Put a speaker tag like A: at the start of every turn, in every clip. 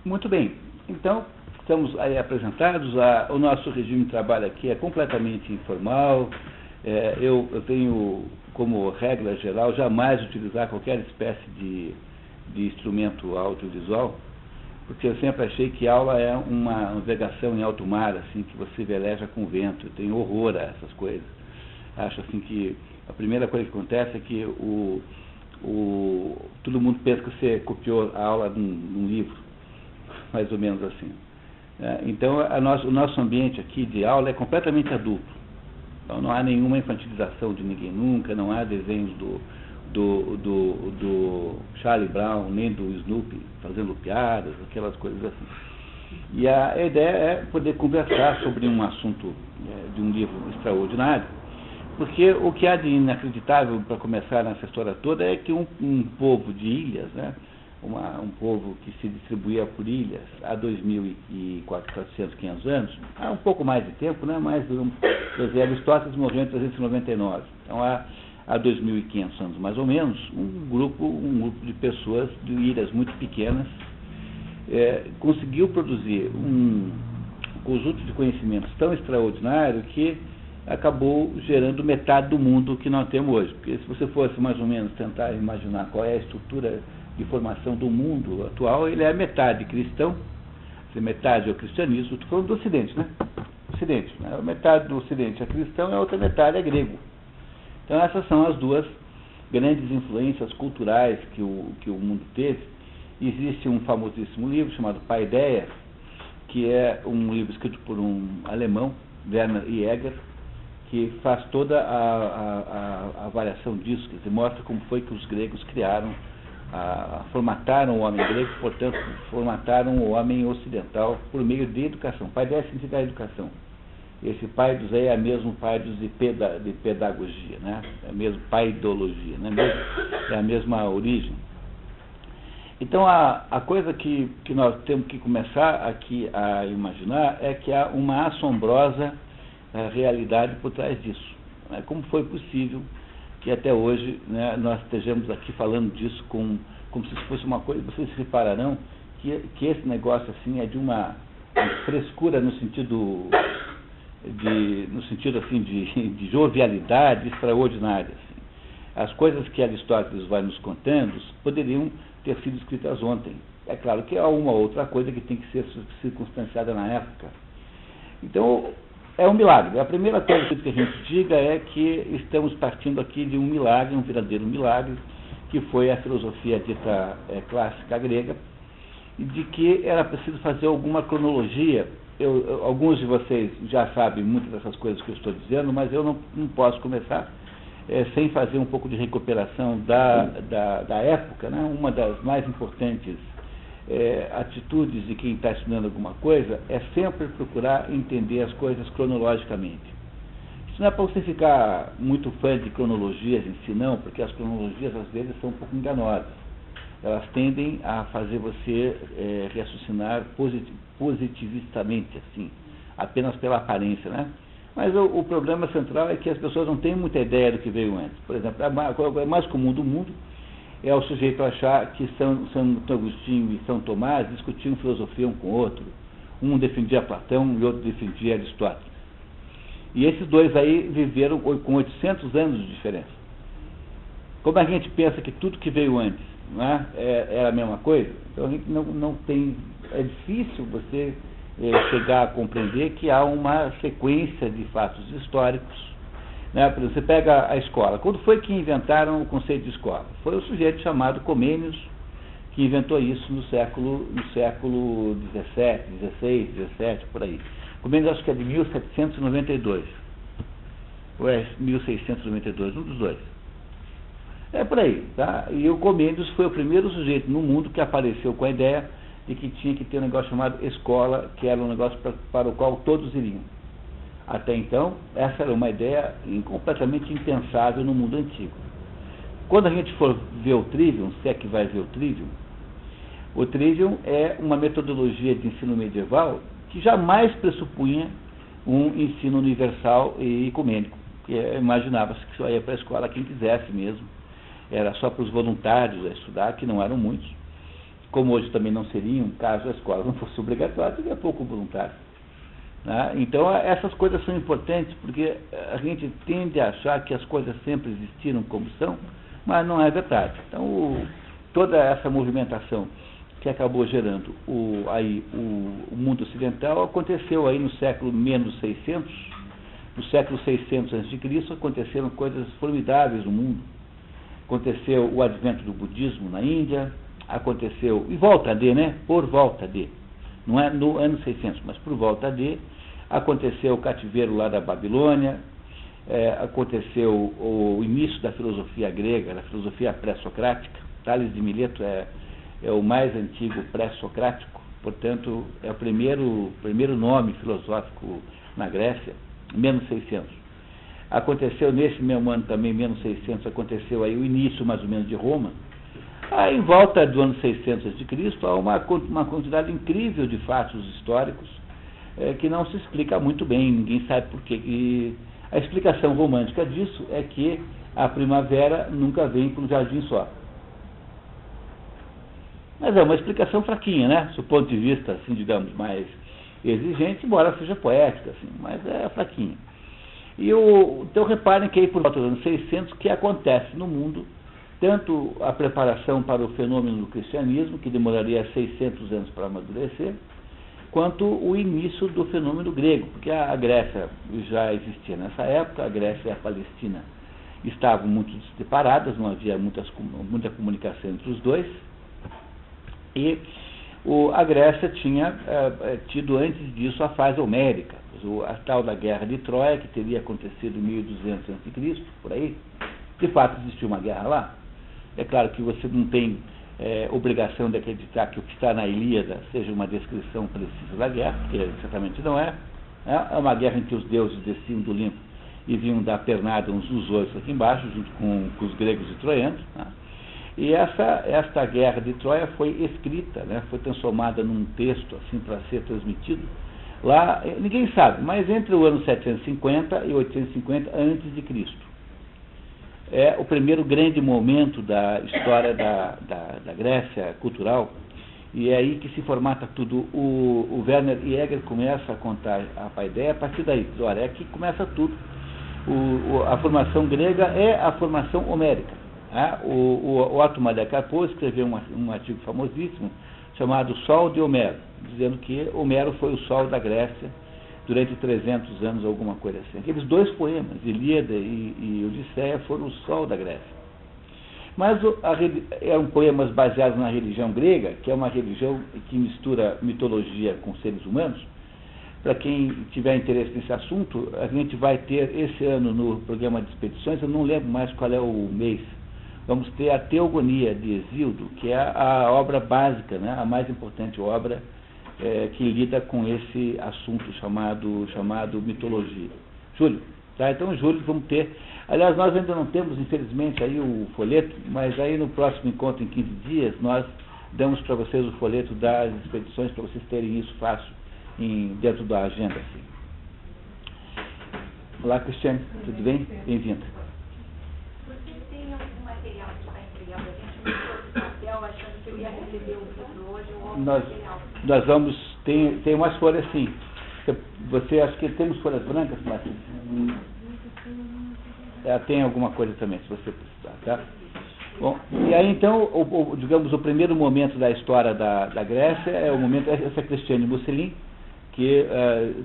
A: Muito bem. Então, estamos aí apresentados. O nosso regime de trabalho aqui é completamente informal. Eu tenho como regra geral jamais utilizar qualquer espécie de instrumento audiovisual, porque eu sempre achei que aula é uma navegação em alto mar, assim, que você veleja com o vento. Eu tenho horror a essas coisas. Acho assim que a primeira coisa que acontece é que todo mundo pensa que você copiou a aula num livro, mais ou menos assim. Então, o nosso ambiente aqui de aula é completamente adulto. Então, não há nenhuma infantilização de ninguém nunca, não há desenhos do Charlie Brown, nem do Snoopy fazendo piadas, aquelas coisas assim. E a ideia é poder conversar sobre um assunto de um livro extraordinário, porque o que há de inacreditável, para começar nessa história toda, é que um povo de ilhas, né, um povo que se distribuía por ilhas há 2.400, 500 anos, há um pouco mais de tempo, né, mas Aristóteles morreu em 399, então há 2.500 anos mais ou menos, um grupo de pessoas de ilhas muito pequenas conseguiu produzir um conjunto de conhecimentos tão extraordinário que acabou gerando metade do mundo que nós temos hoje. Porque se você fosse mais ou menos tentar imaginar qual é a estrutura de formação do mundo atual, ele é metade cristão, metade é o cristianismo, estou falando do Ocidente, né? Ocidente, né? Metade do Ocidente é cristão e a outra metade é grego. Então essas são as duas grandes influências culturais que o mundo teve. Existe um famosíssimo livro chamado Paideia, que é um livro escrito por um alemão, Werner Jäger, que faz toda a avaliação disso, quer dizer, mostra como foi que os gregos criaram, formataram o homem grego, portanto, formataram o homem ocidental por meio de educação. Paideia significa educação. Esse paidos aí é o mesmo paidos de pedagogia, né? É o mesmo paidologia, né? É a mesma origem. Então, a coisa que nós temos que começar aqui a imaginar é que há uma assombrosa realidade por trás disso. Né? Como foi possível que até hoje, né, nós estejamos aqui falando disso como se fosse uma coisa. Vocês repararão que esse negócio assim é de uma frescura no sentido assim de jovialidade extraordinária. Assim. As coisas que Aristóteles vai nos contando poderiam ter sido escritas ontem. É claro que há uma outra coisa que tem que ser circunstanciada na época. Então, é um milagre. A primeira coisa que a gente diga é que estamos partindo aqui de um milagre, um verdadeiro milagre, que foi a filosofia dita clássica grega, e de que era preciso fazer alguma cronologia. Alguns de vocês já sabem muitas dessas coisas que eu estou dizendo, mas eu não posso começar sem fazer um pouco de recuperação da época, né? Uma das mais importantes atitudes de quem está estudando alguma coisa é sempre procurar entender as coisas cronologicamente. Isso não é para você ficar muito fã de cronologias em si, não, porque as cronologias às vezes são um pouco enganosas. Elas tendem a fazer você raciocinar positivistamente, assim, apenas pela aparência, né? Mas o problema central é que as pessoas não têm muita ideia do que veio antes. Por exemplo, a coisa mais comum do mundo é o sujeito achar que São Agostinho e São Tomás discutiam filosofia um com o outro. Um defendia Platão e outro defendia Aristóteles. E esses dois aí viveram com 800 anos de diferença. Como a gente pensa que tudo que veio antes, não era a mesma coisa, então a gente não tem. É difícil você chegar a compreender que há uma sequência de fatos históricos. Né? Por exemplo, você pega a escola. Quando foi que inventaram o conceito de escola? Foi o sujeito chamado Comênios que inventou isso no século XVII, XVI, XVII, por aí. Comênios acho que é de 1792. Ou é 1692, um dos dois. É por aí, tá? E o Comênios foi o primeiro sujeito no mundo que apareceu com a ideia de que tinha que ter um negócio chamado escola, que era um negócio para o qual todos iriam. Até então, essa era uma ideia completamente impensável no mundo antigo. Quando a gente for ver o Trivium, se é que vai ver o Trivium é uma metodologia de ensino medieval que jamais pressupunha um ensino universal e ecumênico. Imaginava-se que só ia para a escola quem quisesse mesmo. Era só para os voluntários a estudar, que não eram muitos. como hoje também não seriam, caso a escola não fosse obrigatória, seria pouco voluntário. Né? Então, essas coisas são importantes, porque a gente tende a achar que as coisas sempre existiram como são, mas não é verdade. Então, toda essa movimentação que acabou gerando o mundo ocidental aconteceu aí no século menos 600. No século 600 a.C. aconteceram coisas formidáveis no mundo. Aconteceu o advento do budismo na Índia, aconteceu, e volta de, né? Por volta de, não é no ano 600, mas por volta de, aconteceu o cativeiro lá da Babilônia, aconteceu o início da filosofia grega, da filosofia pré-socrática. Tales de Mileto é o mais antigo pré-socrático, portanto, é o primeiro nome filosófico na Grécia, menos 600. Aconteceu nesse mesmo ano também, menos 600, aconteceu aí o início mais ou menos de Roma. Aí, em volta do ano 600 a.C., há uma quantidade incrível de fatos históricos que não se explica muito bem, ninguém sabe por quê. E a explicação romântica disso é que a primavera nunca vem para um jardim só. Mas é uma explicação fraquinha, né? Do ponto de vista, assim, digamos, mais exigente, embora seja poética, assim, mas é fraquinha. Então reparem que aí por volta dos anos 600 que acontece no mundo tanto a preparação para o fenômeno do cristianismo, que demoraria 600 anos para amadurecer, quanto o início do fenômeno grego, porque a Grécia já existia nessa época, a Grécia e a Palestina estavam muito separadas, não havia muita comunicação entre os dois, e a Grécia tinha tido antes disso a fase homérica, a tal da Guerra de Troia, que teria acontecido em 1200 a.C., por aí. De fato, existiu uma guerra lá. É claro que você não tem obrigação de acreditar que o que está na Ilíada seja uma descrição precisa da guerra, porque certamente não é. É uma guerra em que os deuses desciam do Olimpo e vinham dar pernada uns nos outros aqui embaixo, junto com os gregos e troianos. Né? E esta guerra de Troia foi escrita, né, foi transformada num texto assim para ser transmitido. Lá, ninguém sabe, mas entre o ano 750 e 850 a.C. É o primeiro grande momento da história da Grécia cultural, e é aí que se formata tudo. O Werner Jäger começa a contar a ideia a partir daí. Olha, é aqui que começa tudo. A formação grega é a formação homérica. O Otto Maria Carpo escreveu um artigo famosíssimo chamado Sol de Homero, dizendo que Homero foi o sol da Grécia durante 300 anos, alguma coisa assim. Aqueles dois poemas, Ilíada e Odisseia, foram o sol da Grécia. Mas eram poemas baseados na religião grega, que é uma religião que mistura mitologia com seres humanos. Para quem tiver interesse nesse assunto, a gente vai ter esse ano no programa de expedições, eu não lembro mais qual é o mês, vamos ter a Teogonia de Hesíodo, que é a obra básica, né, a mais importante obra que lida com esse assunto chamado mitologia. Júlio, tá? Então, Júlio, vamos ter. Aliás, nós ainda não temos, infelizmente, aí o folheto, mas aí no próximo encontro, em 15 dias, nós damos para vocês o folheto das expedições, para vocês terem isso fácil dentro da agenda. Assim. Olá, Cristiane, tudo bem? Bem-vinda.
B: Vocês têm algum material que está entregando a gente? Eu não trouxe papel, achando que eu ia receber um livro hoje, um outro material.
A: Nós vamos, tem umas folhas sim. Você acha que temos folhas brancas, Márcia? Tem alguma coisa também, se você precisar, tá? Bom, e aí então, digamos, o primeiro momento da história da Grécia é o momento, essa Cristiane Musselin, que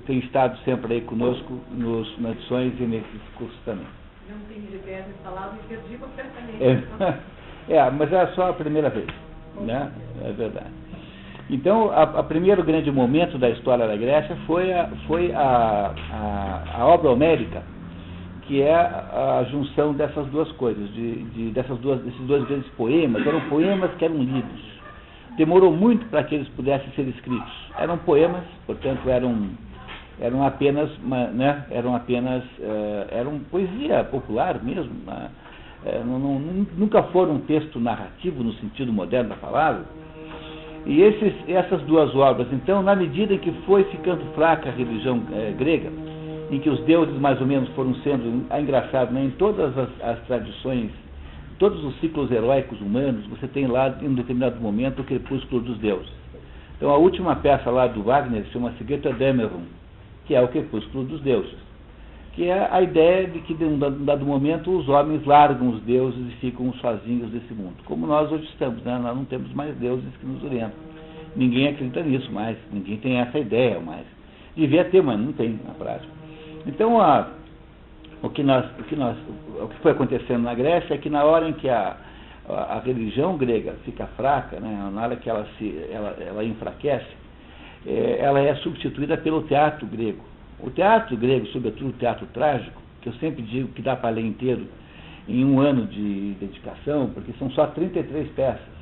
A: tem estado sempre aí conosco nas edições e nesses cursos também.
B: Não tem GPS instalado e perdi completamente.
A: Mas é só a primeira vez, né? É verdade. Então, o primeiro grande momento da história da Grécia foi a obra homérica, que é a junção dessas duas coisas, desses dois grandes poemas. Eram poemas que eram lidos. Demorou muito para que eles pudessem ser escritos. Eram poemas, portanto, eram apenas poesia popular mesmo. Nunca foram um texto narrativo no sentido moderno da palavra. E essas duas obras, então, na medida em que foi ficando fraca a religião grega, em que os deuses mais ou menos foram sendo, engraçado, né, em todas as tradições todos os ciclos heróicos humanos, você tem lá, em um determinado momento, o crepúsculo dos deuses. Então, a última peça lá do Wagner chama-se Götterdämmerung, que é o crepúsculo dos deuses, que é a ideia de que, em um dado momento, os homens largam os deuses e ficam sozinhos desse mundo. Como nós hoje estamos, né? Nós não temos mais deuses que nos orientam. Ninguém acredita nisso mais, ninguém tem essa ideia mais. Devia ter, mas não tem na prática. Então, o que foi acontecendo na Grécia é que na hora em que a religião grega fica fraca, né, na hora que ela enfraquece, ela é substituída pelo teatro grego. O teatro grego, sobretudo o teatro trágico, que eu sempre digo que dá para ler inteiro em um ano de dedicação, porque são só 33 peças.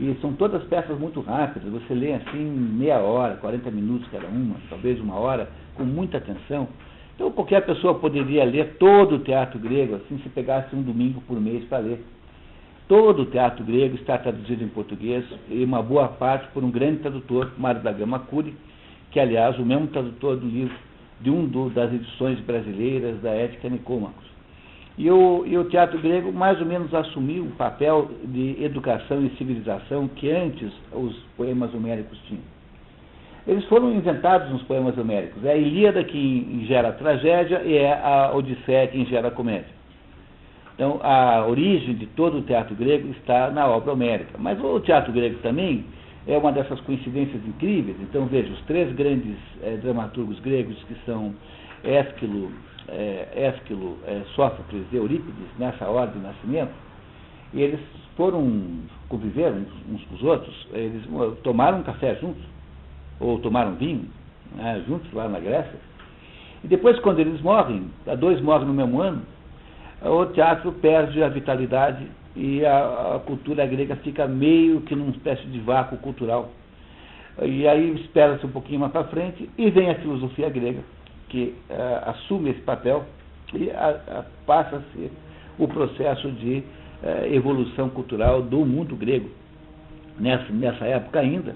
A: E são todas peças muito rápidas, você lê assim meia hora, 40 minutos cada uma, talvez uma hora, com muita atenção. Então qualquer pessoa poderia ler todo o teatro grego, assim, se pegasse um domingo por mês para ler. Todo o teatro grego está traduzido em português, e uma boa parte por um grande tradutor, Mário da Gama Cury, que aliás o mesmo tradutor do livro, das edições brasileiras da Ética Nicômacos. E o teatro grego mais ou menos assumiu o papel de educação e civilização que antes os poemas homéricos tinham. Eles foram inventados nos poemas homéricos. É a Ilíada que gera a tragédia e é a Odisseia que gera a comédia. Então, a origem de todo o teatro grego está na obra homérica. Mas o teatro grego também é uma dessas coincidências incríveis. Então, veja, os três grandes dramaturgos gregos, que são Ésquilo, Sófocles e Eurípides, nessa ordem de nascimento, e eles conviveram uns com os outros, eles tomaram um café juntos, ou tomaram vinho, né, juntos lá na Grécia, e depois, quando eles morrem, dois morrem no mesmo ano, o teatro perde a vitalidade e a cultura grega fica meio que numa espécie de vácuo cultural. E aí espera-se um pouquinho mais para frente e vem a filosofia grega, que assume esse papel e passa-se o processo de evolução cultural do mundo grego. Nessa época ainda,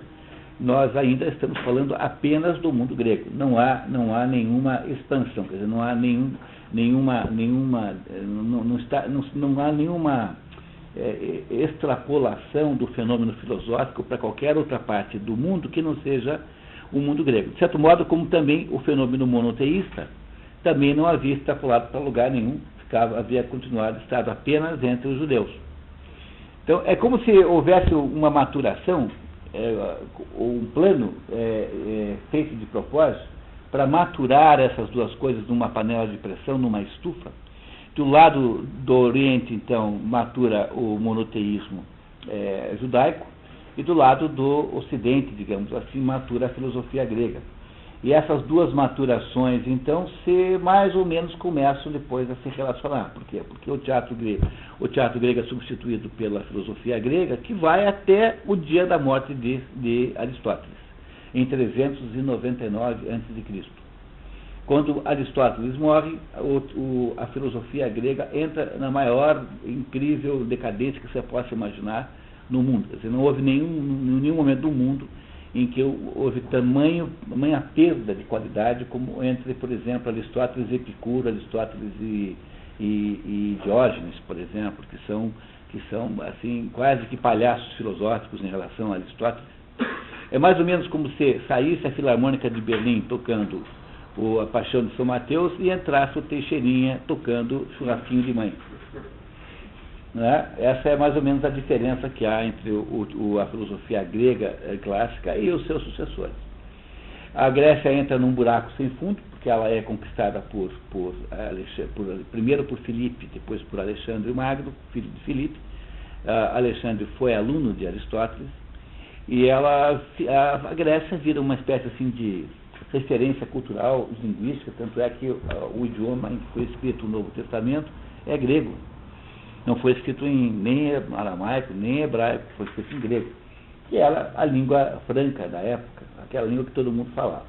A: nós ainda estamos falando apenas do mundo grego. Não há nenhuma expansão, quer dizer, não há nenhuma extrapolação do fenômeno filosófico para qualquer outra parte do mundo que não seja o mundo grego. De certo modo, como também o fenômeno monoteísta também não havia extrapolado para lugar nenhum, havia continuado, estado apenas entre os judeus. Então, é como se houvesse uma maturação, um plano feito de propósito para maturar essas duas coisas numa panela de pressão, numa estufa. Do lado do Oriente, então, matura o monoteísmo judaico, e do lado do Ocidente, digamos assim, matura a filosofia grega. E essas duas maturações, então, mais ou menos começam depois a se relacionar. Por quê? Porque o teatro grego é substituído pela filosofia grega, que vai até o dia da morte de Aristóteles, em 399 a.C. Quando Aristóteles morre, a filosofia grega entra na maior incrível decadência que você possa imaginar no mundo. Quer dizer, não houve nenhum momento do mundo em que houve tamanha perda de qualidade como entre, por exemplo, Aristóteles e Epicuro, Aristóteles e Diógenes, por exemplo, que são assim, quase que palhaços filosóficos em relação a Aristóteles. É mais ou menos como se saísse a Filarmônica de Berlim tocando a Paixão de São Mateus e entrasse o Teixeirinha tocando Churrasquinho de Mãe. Né? Essa é mais ou menos a diferença que há entre a filosofia grega clássica e os seus sucessores. A Grécia entra num buraco sem fundo, porque ela é conquistada primeiro por Filipe, depois por Alexandre o Magno, filho de Filipe. Alexandre foi aluno de Aristóteles, e a Grécia vira uma espécie assim de referência cultural, linguística, tanto é que o idioma em que foi escrito o Novo Testamento é grego. Não foi escrito nem aramaico, nem hebraico, foi escrito em grego, que era a língua franca da época, aquela língua que todo mundo falava.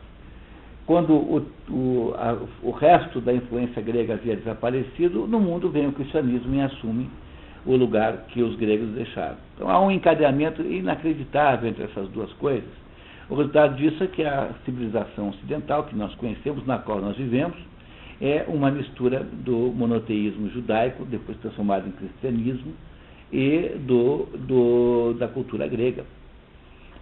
A: Quando o resto da influência grega havia desaparecido, no mundo vem o cristianismo e assume o lugar que os gregos deixaram. Então há um encadeamento inacreditável entre essas duas coisas. O resultado disso é que a civilização ocidental, que nós conhecemos, na qual nós vivemos, é uma mistura do monoteísmo judaico, depois transformado em cristianismo, e da cultura grega.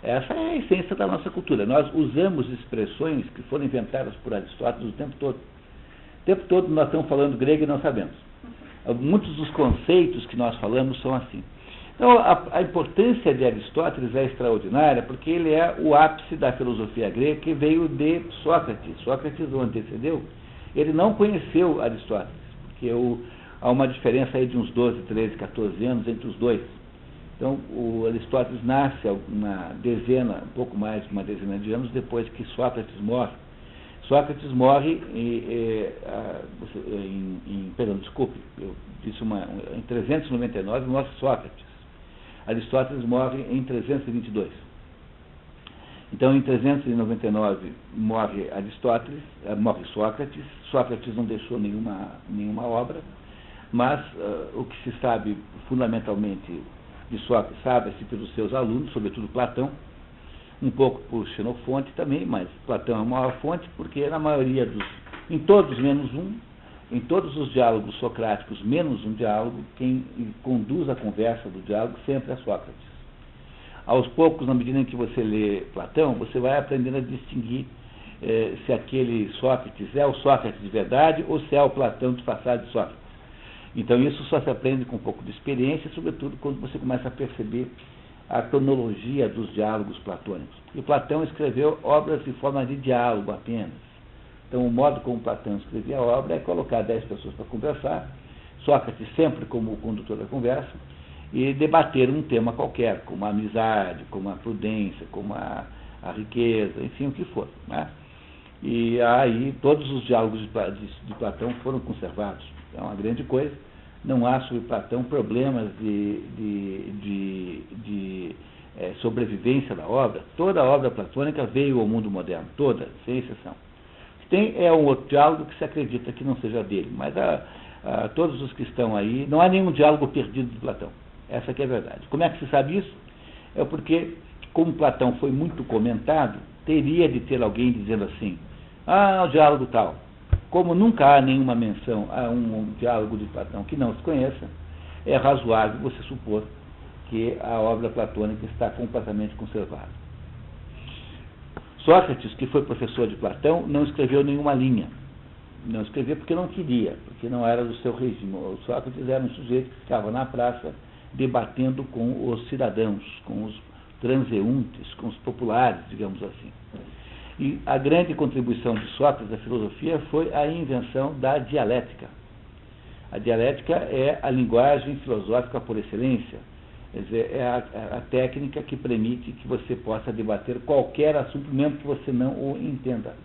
A: Essa é a essência da nossa cultura. Nós usamos expressões que foram inventadas por Aristóteles o tempo todo. O tempo todo nós estamos falando grego e não sabemos. Muitos dos conceitos que nós falamos são assim. Então, a importância de Aristóteles é extraordinária, porque ele é o ápice da filosofia grega que veio de Sócrates. Sócrates o antecedeu. Ele não conheceu Aristóteles, porque há uma diferença aí de uns 12, 13, 14 anos entre os dois. Então, o Aristóteles nasce uma dezena, um pouco mais de uma dezena de anos depois que Sócrates morre. Sócrates morre perdão, desculpe, eu disse em 399 morre Sócrates. Aristóteles morre em 322. Então, em 399 morre Aristóteles, morre Sócrates. Sócrates não deixou nenhuma obra, mas o que se sabe fundamentalmente de Sócrates sabe-se pelos seus alunos, sobretudo Platão, um pouco por Xenofonte também, mas Platão é a maior fonte, porque na maioria em todos menos um, em todos os diálogos socráticos menos um diálogo, quem conduz a conversa do diálogo sempre é Sócrates. Aos poucos, na medida em que você lê Platão, você vai aprendendo a distinguir se aquele Sócrates é o Sócrates de verdade ou se é o Platão disfarçado de Sócrates. Então isso só se aprende com um pouco de experiência, sobretudo quando você começa a perceber a cronologia dos diálogos platônicos. E Platão escreveu obras em forma de diálogo apenas. Então o modo como Platão escrevia a obra é colocar 10 pessoas para conversar, Sócrates sempre como o condutor da conversa, e debater um tema qualquer, como a amizade, como a prudência, como a riqueza, enfim, o que for. Né? E aí todos os diálogos de Platão foram conservados. É uma grande coisa. Não há sobre Platão problemas de sobrevivência da obra. Toda a obra platônica veio ao mundo moderno, toda, sem exceção. O que tem é um outro diálogo que se acredita que não seja dele, mas todos os que estão aí, não há nenhum diálogo perdido de Platão. Essa que é a verdade. Como é que se sabe isso? É porque, como Platão foi muito comentado, teria de ter alguém dizendo assim, o diálogo tal. Como nunca há nenhuma menção a um diálogo de Platão que não se conheça, é razoável você supor que a obra platônica está completamente conservada. Sócrates, que foi professor de Platão, não escreveu nenhuma linha. Não escreveu porque não queria, porque não era do seu regime. O Sócrates era um sujeito que ficava na praça debatendo com os cidadãos, com os transeuntes, com os populares, digamos assim. E a grande contribuição de Sócrates à filosofia foi a invenção da dialética. A dialética é a linguagem filosófica por excelência, quer dizer, é a técnica que permite que você possa debater qualquer assunto, mesmo que você não o entenda.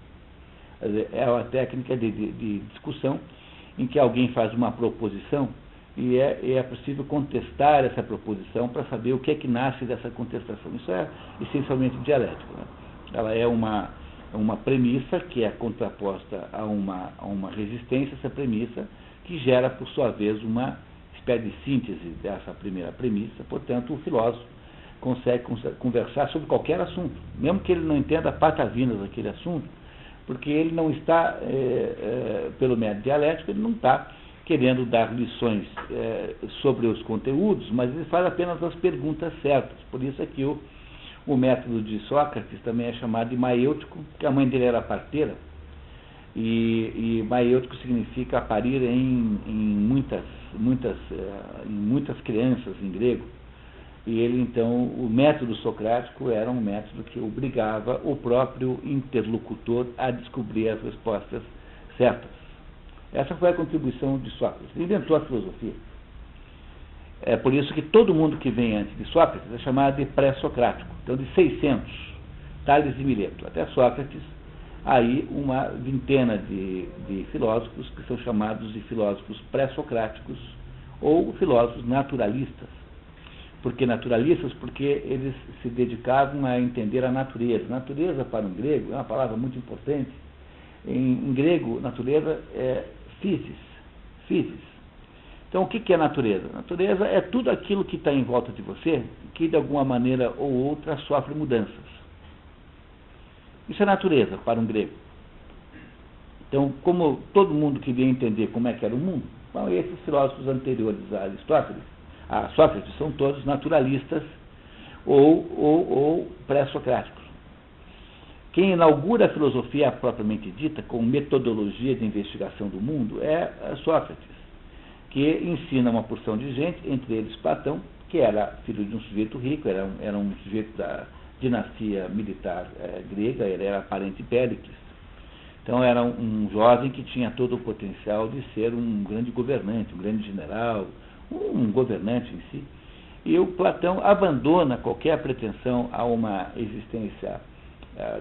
A: Quer dizer, é uma técnica de discussão em que alguém faz uma proposição e é possível contestar essa proposição para saber o que é que nasce dessa contestação. Isso é essencialmente dialético. Né? Ela é uma premissa que é contraposta a uma resistência, essa premissa que gera, por sua vez, uma espécie de síntese dessa primeira premissa. Portanto, o filósofo consegue conversar sobre qualquer assunto, mesmo que ele não entenda patavinas daquele assunto, porque ele não está, pelo método dialético, ele não está querendo dar lições sobre os conteúdos, mas ele faz apenas as perguntas certas. Por isso é que o método de Sócrates também é chamado de maêutico, porque a mãe dele era parteira, e maêutico significa parir em muitas crianças em grego. E ele, então, o método socrático era um método que obrigava o próprio interlocutor a descobrir as respostas certas. Essa foi a contribuição de Sócrates. Ele inventou a filosofia. É por isso que todo mundo que vem antes de Sócrates é chamado de pré-socrático. Então, de 600, Tales e Mileto, até Sócrates, aí uma vintena de filósofos que são chamados de filósofos pré-socráticos ou filósofos naturalistas. Por que naturalistas? Porque eles se dedicavam a entender a natureza. Natureza, para um grego, é uma palavra muito importante. Em grego, natureza é physis. Então, o que é natureza? Natureza é tudo aquilo que está em volta de você, que de alguma maneira ou outra sofre mudanças. Isso é natureza para um grego. Então, como todo mundo queria entender como é que era o mundo, bom, esses filósofos anteriores a Aristóteles, a Sócrates, são todos naturalistas ou pré-socráticos. Quem inaugura a filosofia propriamente dita, com metodologia de investigação do mundo, é Sócrates, que ensina uma porção de gente, entre eles Platão, que era filho de um sujeito rico, era um sujeito da dinastia militar grega, ele era parente de Péricles. Então era um jovem que tinha todo o potencial de ser um grande governante, um grande general, um governante em si. E o Platão abandona qualquer pretensão a uma existência,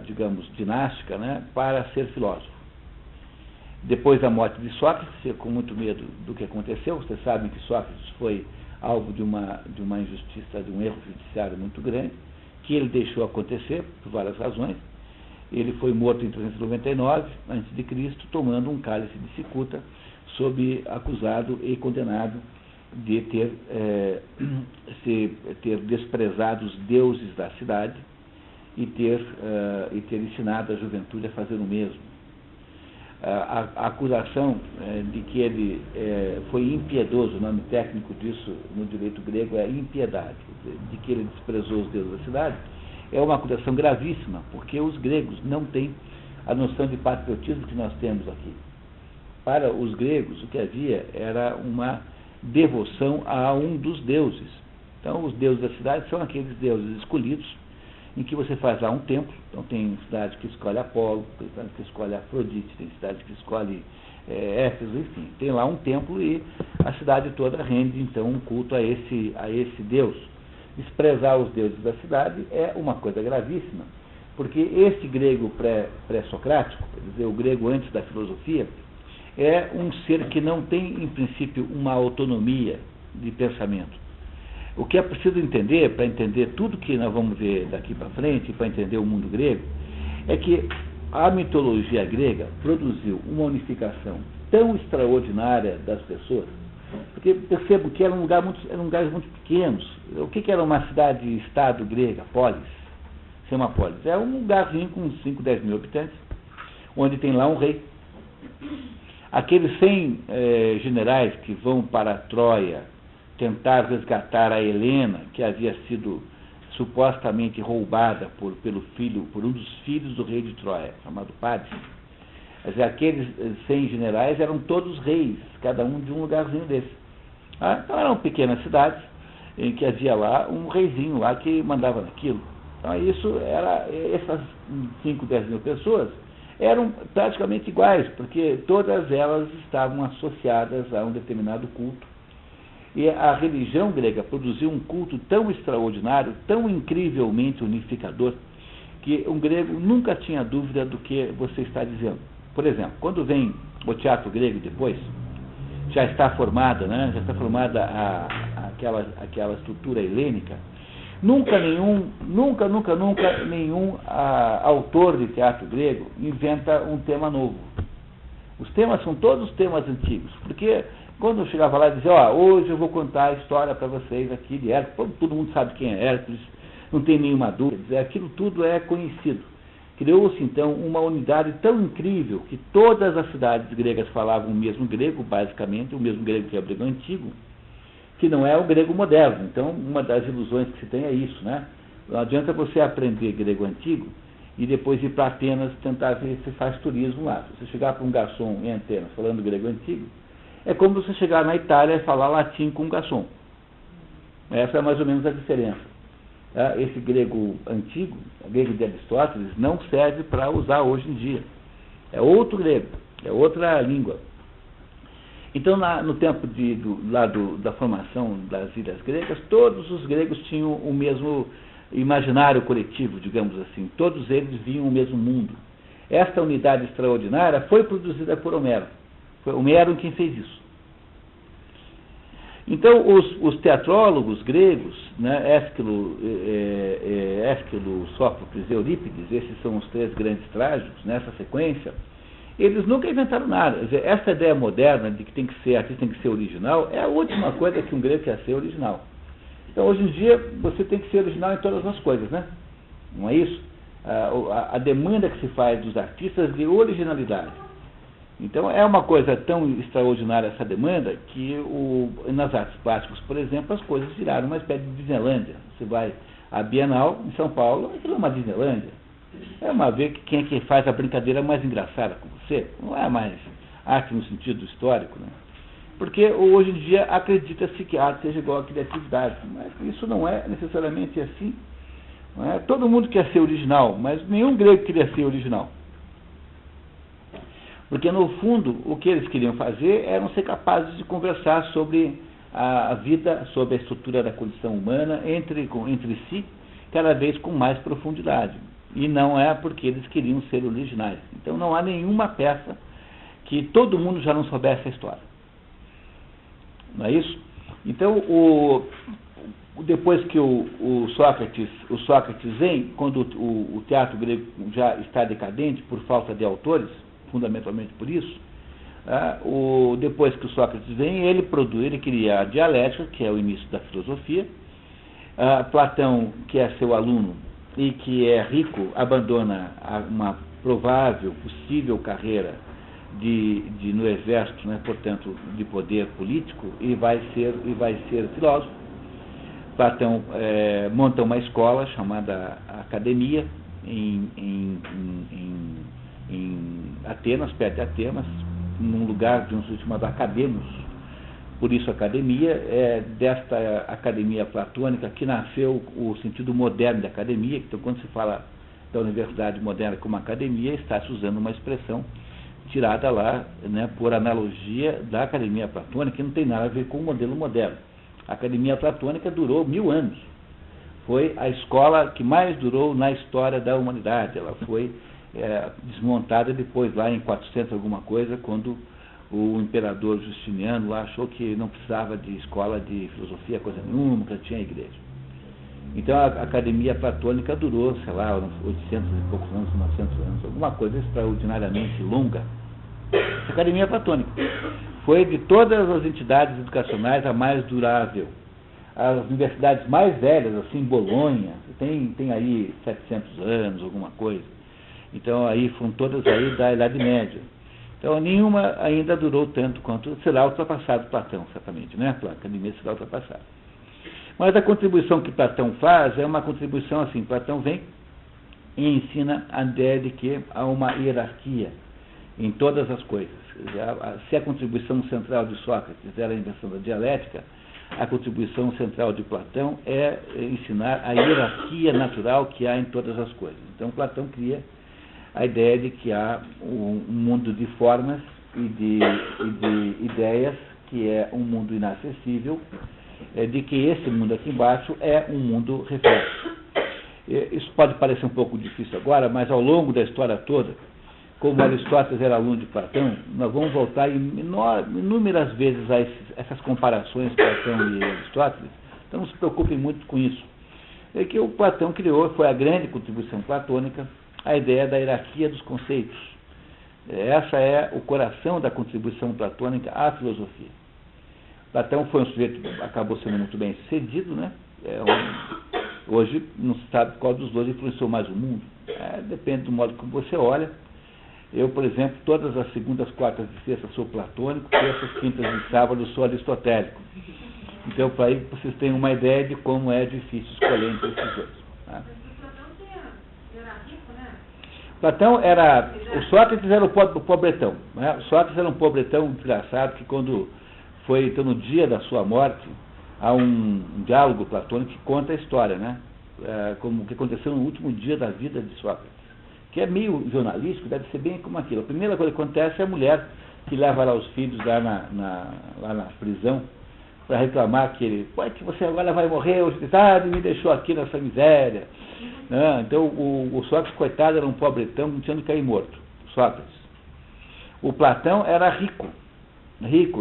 A: digamos, dinástica, né, para ser filósofo. Depois da morte de Sócrates, com muito medo do que aconteceu, vocês sabem que Sócrates foi alvo de uma injustiça, de um erro judiciário muito grande, que ele deixou acontecer por várias razões. Ele foi morto em 399 a.C., tomando um cálice de cicuta, acusado e condenado de ter desprezado os deuses da cidade e ter ensinado a juventude a fazer o mesmo. A acusação de que ele foi impiedoso, o nome técnico disso no direito grego é impiedade, de que ele desprezou os deuses da cidade, é uma acusação gravíssima, porque os gregos não têm a noção de patriotismo que nós temos aqui. Para os gregos, o que havia era uma devoção a um dos deuses. Então, os deuses da cidade são aqueles deuses escolhidos, em que você faz lá um templo. Então, tem cidade que escolhe Apolo, tem cidade que escolhe Afrodite, tem cidade que escolhe Éfeso, enfim. Tem lá um templo e a cidade toda rende, então, um culto a esse deus. Desprezar os deuses da cidade é uma coisa gravíssima, porque esse grego pré-socrático, quer dizer, o grego antes da filosofia, é um ser que não tem, em princípio, uma autonomia de pensamento. O que é preciso entender, para entender tudo que nós vamos ver daqui para frente, para entender o mundo grego, é que a mitologia grega produziu uma unificação tão extraordinária das pessoas, porque percebo que eram lugares muito pequenos. O que era uma cidade-estado grega? Polis. Chama Polis. É um lugarzinho com 5, 10 mil habitantes, onde tem lá um rei. Aqueles 100 generais que vão para Troia tentar resgatar a Helena, que havia sido supostamente roubada por um dos filhos do rei de Troia, chamado Páris. Aqueles 100 generais eram todos reis, cada um de um lugarzinho desse. Então eram pequenas cidades em que havia lá um reizinho lá que mandava naquilo. Então essas 5, 10 mil pessoas eram praticamente iguais, porque todas elas estavam associadas a um determinado culto. E a religião grega produziu um culto tão extraordinário, tão incrivelmente unificador, que um grego nunca tinha dúvida do que você está dizendo. Por exemplo, quando vem o teatro grego depois, já está formada, né? Já está formada aquela estrutura helênica. Nunca nenhum autor de teatro grego inventa um tema novo. Os temas são todos temas antigos, porque quando eu chegava lá e dizia, hoje eu vou contar a história para vocês aqui de Hércules, todo mundo sabe quem é Hércules, não tem nenhuma dúvida, aquilo tudo é conhecido. Criou-se, então, uma unidade tão incrível que todas as cidades gregas falavam o mesmo grego, basicamente, o mesmo grego que é o grego antigo, que não é o grego moderno. Então, uma das ilusões que se tem é isso, né? Não adianta você aprender grego antigo e depois ir para Atenas tentar ver se faz turismo lá. Se você chegar para um garçom em Atenas falando grego antigo, é como você chegar na Itália e falar latim com um garçom. Essa é mais ou menos a diferença. Esse grego antigo, o grego de Aristóteles, não serve para usar hoje em dia. É outro grego, é outra língua. Então, no tempo da formação das ilhas gregas, todos os gregos tinham o mesmo imaginário coletivo, digamos assim. Todos eles viam o mesmo mundo. Esta unidade extraordinária foi produzida por Homero. Foi Homero quem fez isso. Então, os teatrólogos gregos, né, Ésquilo, Sófocles e Eurípides, esses são os 3 grandes trágicos nessa sequência, eles nunca inventaram nada. Quer dizer, essa ideia moderna de que artista tem que ser original é a última coisa que um grego quer ser original. Então, hoje em dia, você tem que ser original em todas as coisas, né? Não é isso? A demanda que se faz dos artistas de originalidade. Então, é uma coisa tão extraordinária essa demanda que nas artes plásticas, por exemplo, as coisas viraram uma espécie de Disneylândia. Você vai à Bienal, em São Paulo, aquilo é uma Disneylândia. É uma vez que quem é que faz a brincadeira mais engraçada com você. Não é mais arte no sentido histórico, né? Porque hoje em dia acredita-se que a arte seja igual à criatividade. Mas isso não é necessariamente assim. Não é? Todo mundo quer ser original, mas nenhum grego queria ser original. Porque, no fundo, o que eles queriam fazer era ser capazes de conversar sobre a vida, sobre a estrutura da condição humana, entre si, cada vez com mais profundidade. E não é porque eles queriam ser originais. Então, não há nenhuma peça que todo mundo já não soubesse a história. Não é isso? Então, depois que o Sócrates vem, quando o teatro grego já está decadente por falta de autores, fundamentalmente por isso, depois que o Sócrates vem, ele cria a dialética, que é o início da filosofia. Platão, que é seu aluno e que é rico, abandona uma provável, possível carreira no exército, né, portanto, de poder político, e vai ser filósofo. Platão monta uma escola chamada Academia em Atenas, perto de Atenas, num lugar de um sujeito chamado Academos. Por isso, academia, desta academia platônica que nasceu o sentido moderno da academia. Então, quando se fala da universidade moderna como academia, está se usando uma expressão tirada lá, né, por analogia da academia platônica, que não tem nada a ver com o modelo moderno. A academia platônica durou 1000 anos. Foi a escola que mais durou na história da humanidade. Ela foi desmontada depois, lá em 400 alguma coisa, quando o imperador Justiniano lá achou que não precisava de escola de filosofia, coisa nenhuma, que tinha a igreja. Então a academia platônica durou, sei lá, 800 e poucos anos, 900 anos, alguma coisa extraordinariamente longa. A academia platônica foi, de todas as entidades educacionais, a mais durável. As universidades mais velhas, assim, Bolonha, tem aí 700 anos, alguma coisa. Então aí foram todas aí da Idade Média. Então, nenhuma ainda durou tanto quanto será ultrapassado Platão, certamente, né? A academia será ultrapassada. Mas a contribuição que Platão faz é uma contribuição assim. Platão vem e ensina a ideia de que há uma hierarquia em todas as coisas. Se a contribuição central de Sócrates era a invenção da dialética, a contribuição central de Platão é ensinar a hierarquia natural que há em todas as coisas. Então, Platão cria a ideia de que há um mundo de formas e de ideias, que é um mundo inacessível, de que esse mundo aqui embaixo é um mundo reflexo. Isso pode parecer um pouco difícil agora, mas ao longo da história toda, como Aristóteles era aluno de Platão, nós vamos voltar inúmeras vezes a essas comparações Platão e Aristóteles. Então não se preocupem muito com isso. É que o Platão criou, foi a grande contribuição platônica, a ideia da hierarquia dos conceitos. Essa é o coração da contribuição platônica à filosofia. Platão foi um sujeito que acabou sendo muito bem sucedido, né? Hoje não se sabe qual dos dois influenciou mais o mundo. Depende do modo como você olha. Eu, por exemplo, todas as segundas, quartas e sextas sou platônico, terças, quintas e sábados sou aristotélico. Então, para aí vocês terem uma ideia de como é difícil escolher entre esses dois. Tá? Platão era... O Sócrates era o pobretão. Né? O Sócrates era um pobretão desgraçado que, quando foi, então, no dia da sua morte, há um diálogo platônico que conta a história, né? Como o que aconteceu no último dia da vida de Sócrates. Que é meio jornalístico, deve ser bem como aquilo. A primeira coisa que acontece é a mulher que leva lá os filhos lá na prisão para reclamar que ele, pô, que você agora vai morrer hoje de tarde e me deixou aqui nessa miséria. Então, o Sócrates, coitado, era um pobretão, não tinha de cair morto. Sócrates. O Platão era rico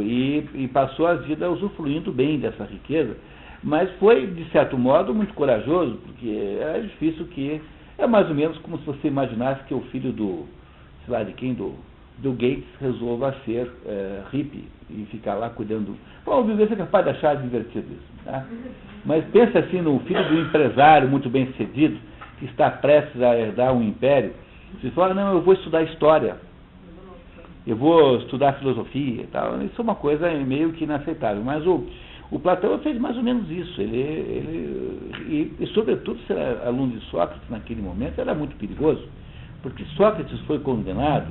A: e passou a vida usufruindo bem dessa riqueza, mas foi, de certo modo, muito corajoso, porque era difícil que... É mais ou menos como se você imaginasse que o filho do Gates resolva ser hippie e ficar lá cuidando. Bom, você é capaz de achar divertido isso. Tá? Mas pensa assim no filho do empresário muito bem sucedido, que está prestes a herdar um império. Você fala, não, eu vou estudar história. eu vou estudar filosofia e tal. Isso é uma coisa meio que inaceitável. Mas o Platão fez mais ou menos isso. E sobretudo, ser aluno de Sócrates naquele momento era muito perigoso, porque Sócrates foi condenado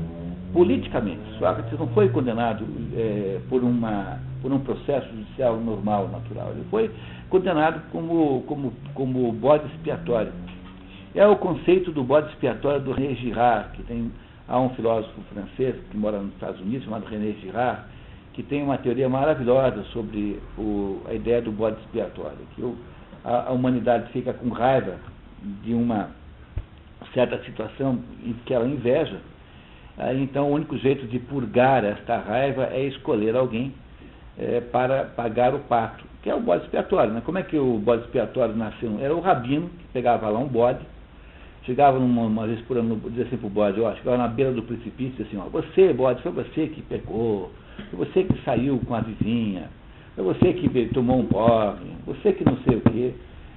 A: politicamente. Sócrates não foi condenado por um processo judicial normal, natural. Ele foi condenado como bode expiatório. É o conceito do bode expiatório do René Girard, há um filósofo francês que mora nos Estados Unidos, chamado René Girard, que tem uma teoria maravilhosa sobre a ideia do bode expiatório, que a humanidade fica com raiva de uma certa situação em que ela inveja. Então o único jeito de purgar esta raiva é escolher alguém para pagar o pato, que é o bode expiatório. Né? Como é que o bode expiatório nasceu? Era o rabino que pegava lá um bode, chegava uma vez por ano, dizia assim para o bode, chegava na beira do precipício, assim, você, bode, foi você que pecou, foi você que saiu com a vizinha, foi você que tomou um porre, você que não sei o quê.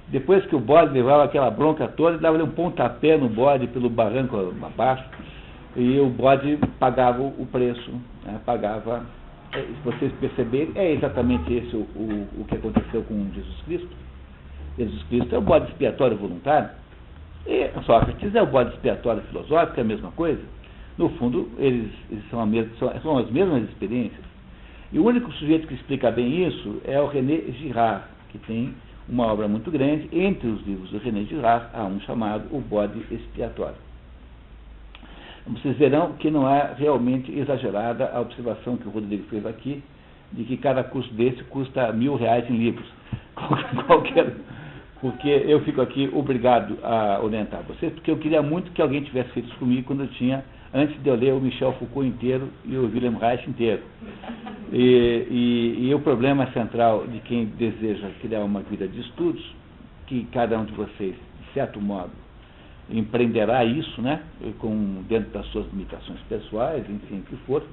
A: Depois que o bode levava aquela bronca toda, dava-lhe um pontapé no bode pelo barranco abaixo, e o bode pagava o preço, né? Pagava. Se vocês perceberem, é exatamente esse o que aconteceu com Jesus Cristo. Jesus Cristo é o bode expiatório voluntário, e Sócrates é o bode expiatório filosófico, é a mesma coisa. No fundo, eles são as mesmas experiências. E o único sujeito que explica bem isso é o René Girard, que tem uma obra muito grande. Entre os livros do René Girard, há um chamado O Bode Expiatório. Vocês verão que não é realmente exagerada a observação que o Rodrigo fez aqui, de que cada curso desse custa R$1.000 em livros. Porque eu fico aqui obrigado a orientar vocês, porque eu queria muito que alguém tivesse feito isso comigo quando eu tinha, antes de eu ler o Michel Foucault inteiro e o Wilhelm Reich inteiro. E o problema central de quem deseja criar uma vida de estudos, que cada um de vocês, de certo modo, empreenderá isso, né, dentro das suas limitações pessoais, enfim, o que for,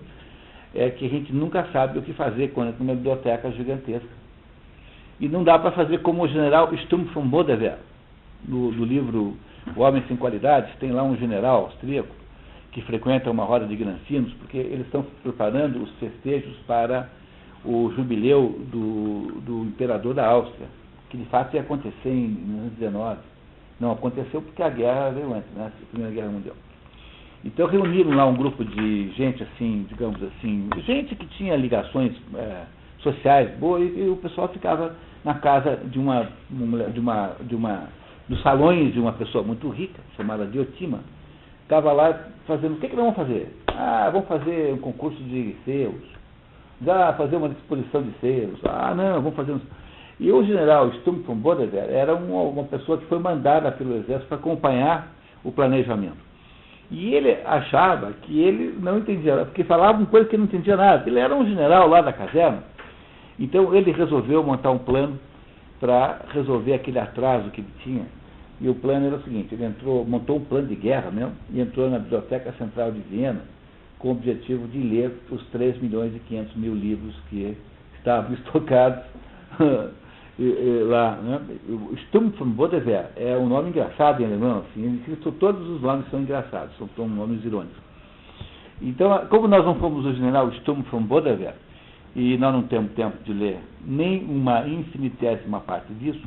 A: é que a gente nunca sabe o que fazer quando entra numa biblioteca gigantesca. E não dá para fazer como o general Sturm von Bodewehr, do livro O Homem Sem Qualidades. Tem lá um general austríaco que frequenta uma roda de granfinos, porque eles estão preparando os festejos para o jubileu do imperador da Áustria, que de fato ia acontecer em 1919. Não aconteceu porque a guerra veio antes, né? A Primeira Guerra Mundial. Então reuniram lá um grupo de gente assim, digamos assim, gente que tinha ligações sociais boas, e o pessoal ficava na casa dos salões de uma pessoa muito rica, chamada Diotima. Estava lá fazendo, o que nós vamos fazer? Vamos fazer um concurso de selos, fazer uma exposição de selos, não, vamos fazer E o general Sturm von Bodewehr era uma pessoa que foi mandada pelo exército para acompanhar o planejamento. E ele achava que ele não entendia, porque falava uma coisa que ele não entendia nada. Ele era um general lá da caserna. Então ele resolveu montar um plano para resolver aquele atraso que ele tinha. E o plano era o seguinte, ele montou um plano de guerra mesmo, e entrou na Biblioteca Central de Viena com o objetivo de ler os 3.500.000 livros que estavam estocados lá, né? O Sturm von Bodewehr é um nome engraçado em alemão, assim, todos os nomes são engraçados, são nomes irônicos. Então, como nós não fomos o general Sturm von Bodewehr, e nós não temos tempo de ler nem uma infinitésima parte disso,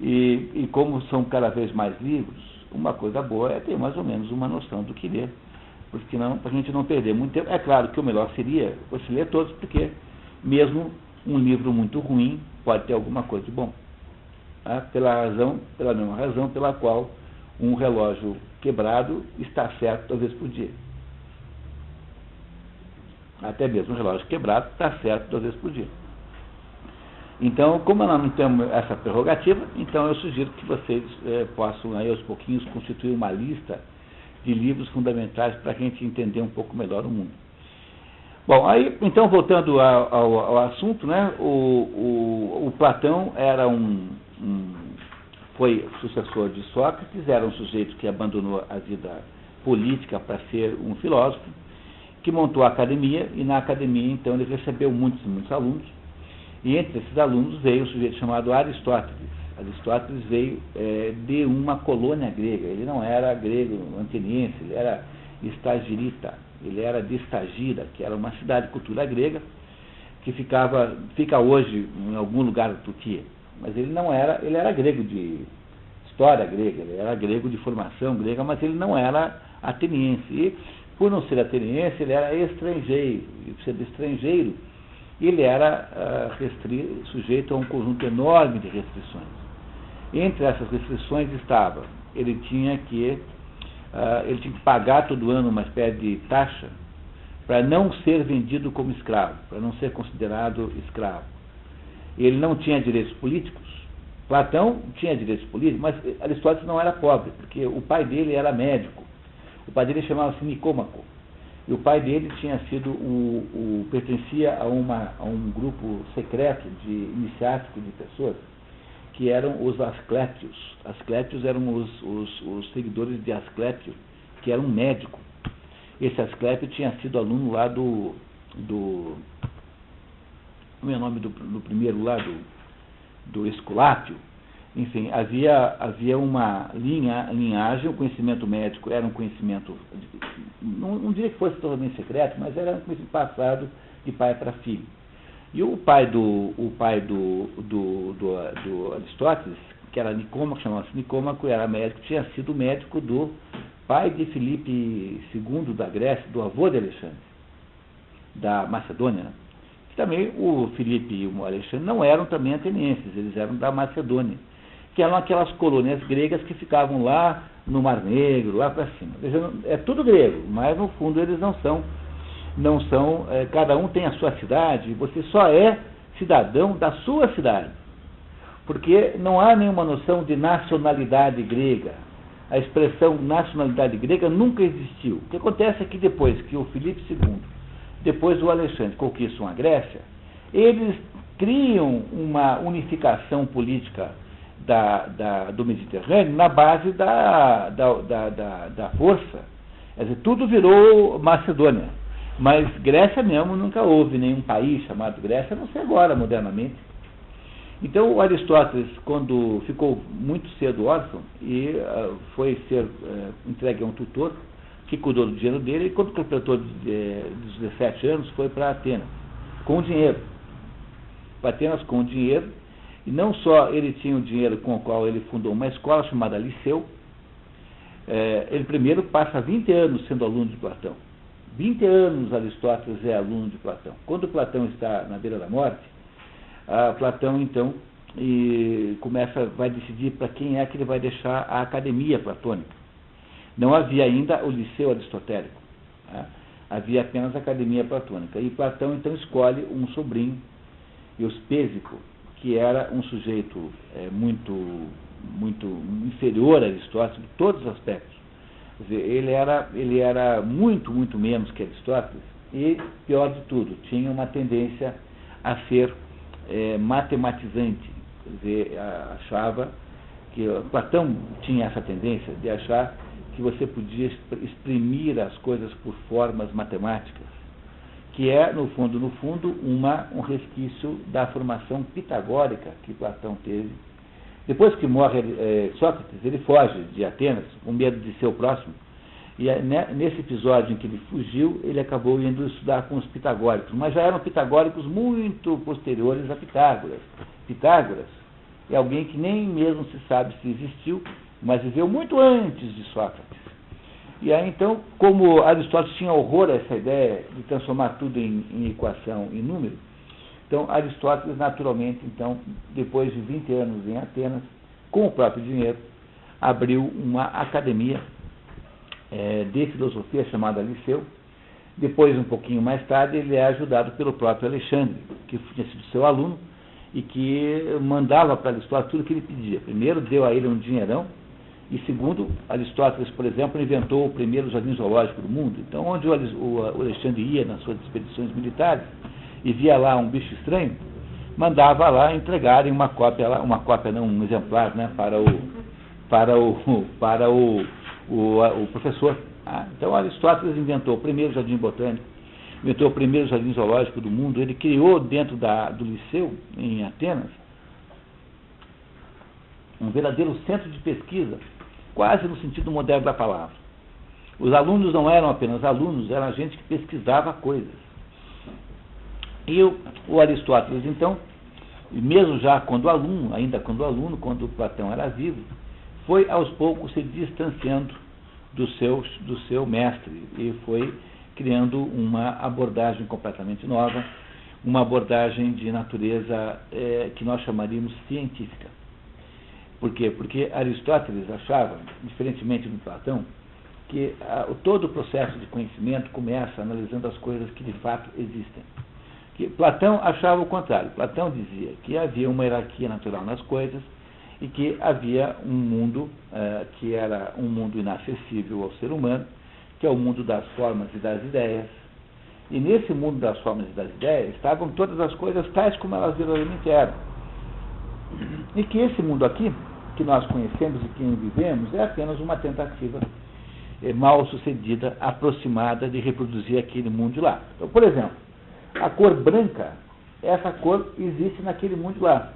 A: e como são cada vez mais livros, uma coisa boa é ter mais ou menos uma noção do que ler, porque não, para a gente não perder muito tempo. É claro que o melhor seria você ler todos, porque mesmo um livro muito ruim pode ter alguma coisa de bom. Pela mesma razão pela qual um relógio quebrado está certo 2 vezes por dia. Até mesmo um relógio quebrado está certo 2 vezes por dia. Então, como nós não temos essa prerrogativa, então eu sugiro que vocês possam, aí, aos pouquinhos, constituir uma lista de livros fundamentais para a gente entender um pouco melhor o mundo. Bom, aí, então, voltando ao assunto, né, o Platão era foi sucessor de Sócrates, era um sujeito que abandonou a vida política para ser um filósofo, que montou a academia, e na academia, então, ele recebeu muitos alunos, e entre esses alunos veio um sujeito chamado Aristóteles. Aristóteles veio de uma colônia grega, ele não era grego ateniense, ele era Stagirita. Ele era de Stagira, que era uma cidade de cultura grega, que fica hoje em algum lugar da Turquia. Mas ele não era, ele era grego de história grega, ele era grego de formação grega, mas ele não era ateniense. E, por não ser ateniense, ele era estrangeiro. E por ser estrangeiro, ele era sujeito a um conjunto enorme de restrições. Entre essas restrições estava, ele tinha que pagar todo ano uma espécie de taxa para não ser vendido como escravo, para não ser considerado escravo. Ele não tinha direitos políticos. Platão tinha direitos políticos, mas Aristóteles não era pobre, porque o pai dele era médico. O pai dele chamava-se Nicômaco. E o pai dele tinha sido pertencia a um grupo secreto iniciático de pessoas que eram os Asclépios. Asclépios eram os seguidores de Asclépio, que era um médico. Esse Asclépio tinha sido aluno lá como é o nome do primeiro lá, do Esculápio. Enfim, havia uma linhagem, o conhecimento médico era um conhecimento, não diria que fosse totalmente secreto, mas era um conhecimento passado de pai para filho. E o pai do Aristóteles, que era Nicômaco, chamava-se Nicômaco, era médico, tinha sido médico do pai de Filipe II da Grécia, do avô de Alexandre, da Macedônia, né? Também o Filipe e o Alexandre não eram também atenienses, eles eram da Macedônia, que eram aquelas colônias gregas que ficavam lá no Mar Negro, lá para cima. É tudo grego, mas no fundo eles não são, cada um tem a sua cidade, você só é cidadão da sua cidade, porque não há nenhuma noção de nacionalidade grega. A expressão nacionalidade grega nunca existiu. O que acontece é que depois que o Filipe II, depois o Alexandre conquistam a Grécia, eles criam uma unificação política do Mediterrâneo na base da força. Quer dizer, tudo virou Macedônia. Mas Grécia mesmo nunca houve nenhum país chamado Grécia, a não ser agora, modernamente. Então, o Aristóteles, quando ficou muito cedo órfão, e foi ser entregue a um tutor, que cuidou do dinheiro dele, e quando completou dos 17 anos, foi para Atenas, com dinheiro. Para Atenas com dinheiro, e não só ele tinha o dinheiro com o qual ele fundou uma escola chamada Liceu, ele primeiro passa 20 anos sendo aluno de Platão. 20 anos Aristóteles é aluno de Platão. Quando Platão está na beira da morte, Platão então vai decidir para quem é que ele vai deixar a academia platônica. Não havia ainda o liceu aristotélico, havia apenas a academia platônica. E Platão então escolhe um sobrinho, Euspésico, que era um sujeito muito inferior a Aristóteles em todos os aspectos. Quer dizer, ele era muito, muito menos que Aristóteles e, pior de tudo, tinha uma tendência a ser matematizante. Quer dizer, achava que Platão tinha essa tendência de achar que você podia exprimir as coisas por formas matemáticas, que é, no fundo, um resquício da formação pitagórica que Platão teve. Depois que morre Sócrates, ele foge de Atenas, com medo de ser o próximo, e nesse episódio em que ele fugiu, ele acabou indo estudar com os pitagóricos, mas já eram pitagóricos muito posteriores a Pitágoras. Pitágoras é alguém que nem mesmo se sabe se existiu, mas viveu muito antes de Sócrates. E aí, então, como Aristóteles tinha horror a essa ideia de transformar tudo em equação, em número, então Aristóteles, naturalmente, então, depois de 20 anos em Atenas, com o próprio dinheiro, abriu uma academia de filosofia chamada Liceu. Depois, um pouquinho mais tarde, ele é ajudado pelo próprio Alexandre, que tinha sido seu aluno, e que mandava para Aristóteles tudo o que ele pedia. Primeiro, deu a ele um dinheirão, e segundo, Aristóteles, por exemplo, inventou o primeiro jardim zoológico do mundo. Então, onde o Alexandre ia nas suas expedições militares e via lá um bicho estranho, mandava lá entregarem um exemplar, né, para o professor. Então, Aristóteles inventou o primeiro jardim botânico, inventou o primeiro jardim zoológico do mundo. Ele criou dentro do Liceu, em Atenas, um verdadeiro centro de pesquisa, quase no sentido moderno da palavra. Os alunos não eram apenas alunos, era gente que pesquisava coisas. E o Aristóteles, então, mesmo já quando aluno, quando Platão era vivo, foi aos poucos se distanciando do seu mestre e foi criando uma abordagem completamente nova, uma abordagem de natureza que nós chamaríamos científica. Por quê? Porque Aristóteles achava, diferentemente do Platão, que todo o processo de conhecimento começa analisando as coisas que de fato existem. Que Platão achava o contrário. Platão dizia que havia uma hierarquia natural nas coisas e que havia um mundo que era um mundo inacessível ao ser humano, que é o mundo das formas e das ideias. E nesse mundo das formas e das ideias estavam todas as coisas tais como elas verdadeiramente eram. E que esse mundo aqui, que nós conhecemos e que vivemos, é apenas uma tentativa mal sucedida, aproximada de reproduzir aquele mundo de lá. Então, por exemplo, a cor branca, essa cor existe naquele mundo de lá.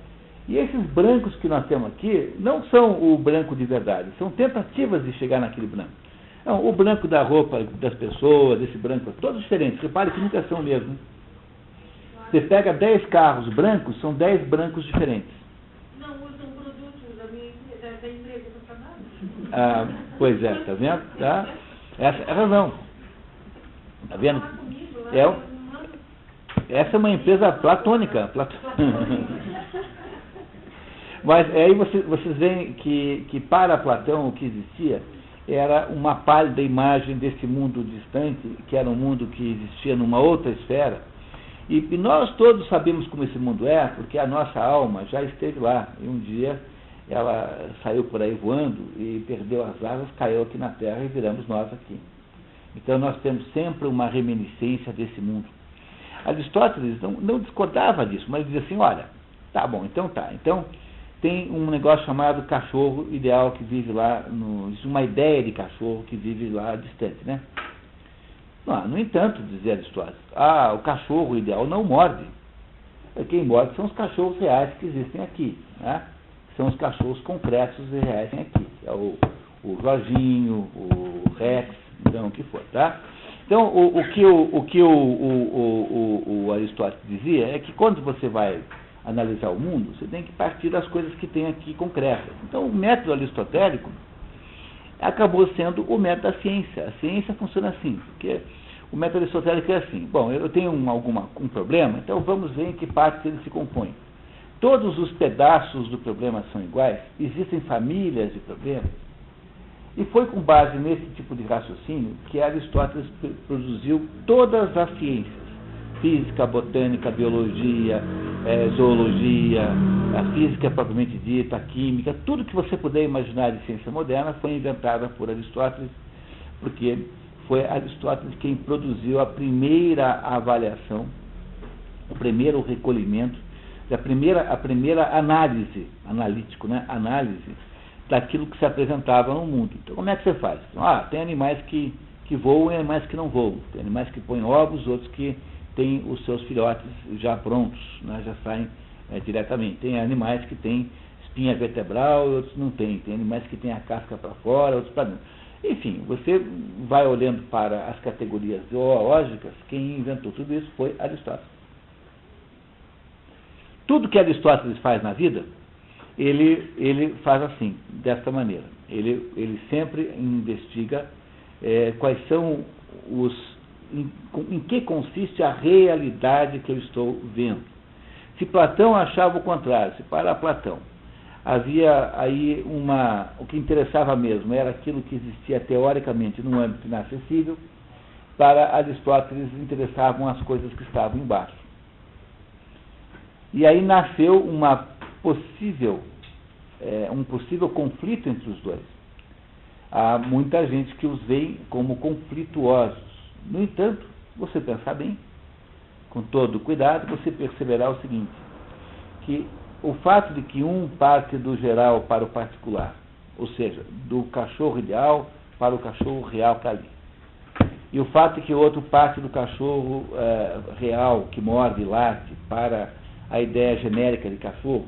A: E esses brancos que nós temos aqui não são o branco de verdade, são tentativas de chegar naquele branco. Não, o branco da roupa das pessoas, esse branco, todos diferentes. Repare que nunca são o mesmo. Você pega 10 carros brancos, são 10 brancos diferentes.
B: Não usam produtos da empresa que eu trabalho.
A: Pois é, tá vendo? Tá? Essa é a razão. Tá vendo? Essa é uma empresa platônica. Mas aí vocês veem que para Platão o que existia era uma pálida imagem desse mundo distante, que era um mundo que existia numa outra esfera. E nós todos sabemos como esse mundo é, porque a nossa alma já esteve lá. E um dia ela saiu por aí voando e perdeu as asas, caiu aqui na Terra e viramos nós aqui. Então nós temos sempre uma reminiscência desse mundo. Aristóteles não discordava disso, mas dizia assim, olha, tá bom, então tá. Então tem um negócio chamado cachorro ideal que vive lá, uma ideia de cachorro que vive lá distante, né? No entanto, dizia Aristóteles, o cachorro ideal não morde. Quem morde são os cachorros reais que existem aqui, né? São os cachorros concretos e reais que existem aqui. É o Jorginho, o Rex, então o que for, tá? Então, o que o Aristóteles dizia é que quando você vai analisar o mundo, você tem que partir das coisas que tem aqui concretas. Então, o método aristotélico acabou sendo o método da ciência. A ciência funciona assim, porque o método aristotélico é assim. Bom, eu tenho um problema, então vamos ver em que parte ele se compõe. Todos os pedaços do problema são iguais? Existem famílias de problemas? E foi com base nesse tipo de raciocínio que Aristóteles produziu todas as ciências. Física, botânica, biologia, zoologia, a física propriamente dita, a química, tudo que você puder imaginar de ciência moderna foi inventada por Aristóteles, porque foi Aristóteles quem produziu a primeira avaliação, o primeiro recolhimento, a primeira análise, analítico, né? Análise daquilo que se apresentava no mundo. Então, como é que você faz? Tem animais que voam e animais que não voam. Tem animais que põem ovos, outros que têm os seus filhotes já prontos, né? Já saem diretamente. Tem animais que têm espinha vertebral e outros não têm. Tem animais que têm a casca para fora, outros para dentro. Enfim, você vai olhando para as categorias zoológicas, quem inventou tudo isso foi Aristóteles. Tudo que Aristóteles faz na vida, ele faz assim, desta maneira. Ele sempre investiga quais são em que consiste a realidade que eu estou vendo. Se Platão achava o contrário, se para Platão havia aí o que interessava mesmo era aquilo que existia teoricamente no âmbito inacessível, para Aristóteles interessavam as coisas que estavam embaixo. E aí nasceu um possível conflito entre os dois. Há muita gente que os vê como conflituosos. No entanto, você pensar bem, com todo cuidado, você perceberá o seguinte, que o fato de que um parte do geral para o particular, ou seja, do cachorro ideal para o cachorro real que está ali, e o fato de que o outro parte do cachorro real, que morde e late, para a ideia genérica de cachorro,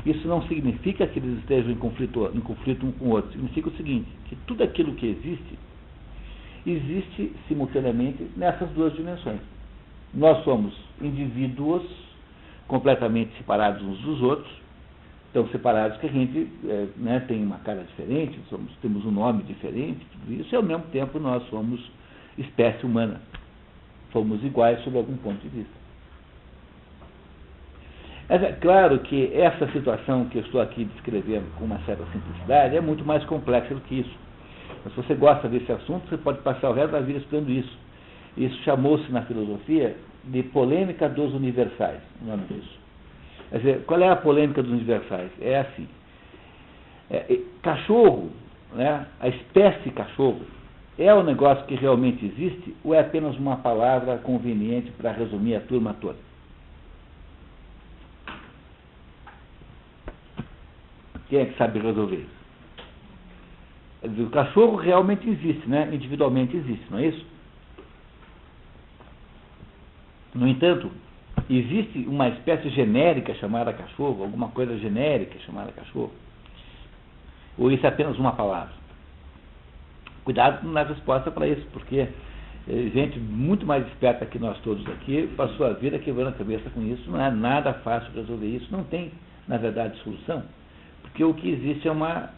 A: isso não significa que eles estejam em conflito um com o outro. Significa o seguinte, que tudo aquilo que existe existe simultaneamente nessas duas dimensões. Nós somos indivíduos completamente separados uns dos outros, tão separados que a gente tem uma cara diferente, temos um nome diferente, tudo isso, e ao mesmo tempo nós somos espécie humana. Somos iguais sob algum ponto de vista. Mas é claro que essa situação que eu estou aqui descrevendo com uma certa simplicidade é muito mais complexa do que isso. Mas se você gosta desse assunto, você pode passar o resto da vida estudando isso. Isso chamou-se na filosofia de polêmica dos universais, o nome disso. Quer dizer, qual é a polêmica dos universais? É assim, cachorro, né, a espécie cachorro, é um negócio que realmente existe ou é apenas uma palavra conveniente para resumir a turma toda? Quem é que sabe resolver? Quer dizer, o cachorro realmente existe, né? Individualmente existe, não é isso? No entanto, existe uma espécie genérica chamada cachorro, alguma coisa genérica chamada cachorro? Ou isso é apenas uma palavra? Cuidado na resposta para isso, porque gente muito mais esperta que nós todos aqui passou a vida quebrando a cabeça com isso. Não é nada fácil resolver isso, não tem, na verdade, solução. Porque o que existe é uma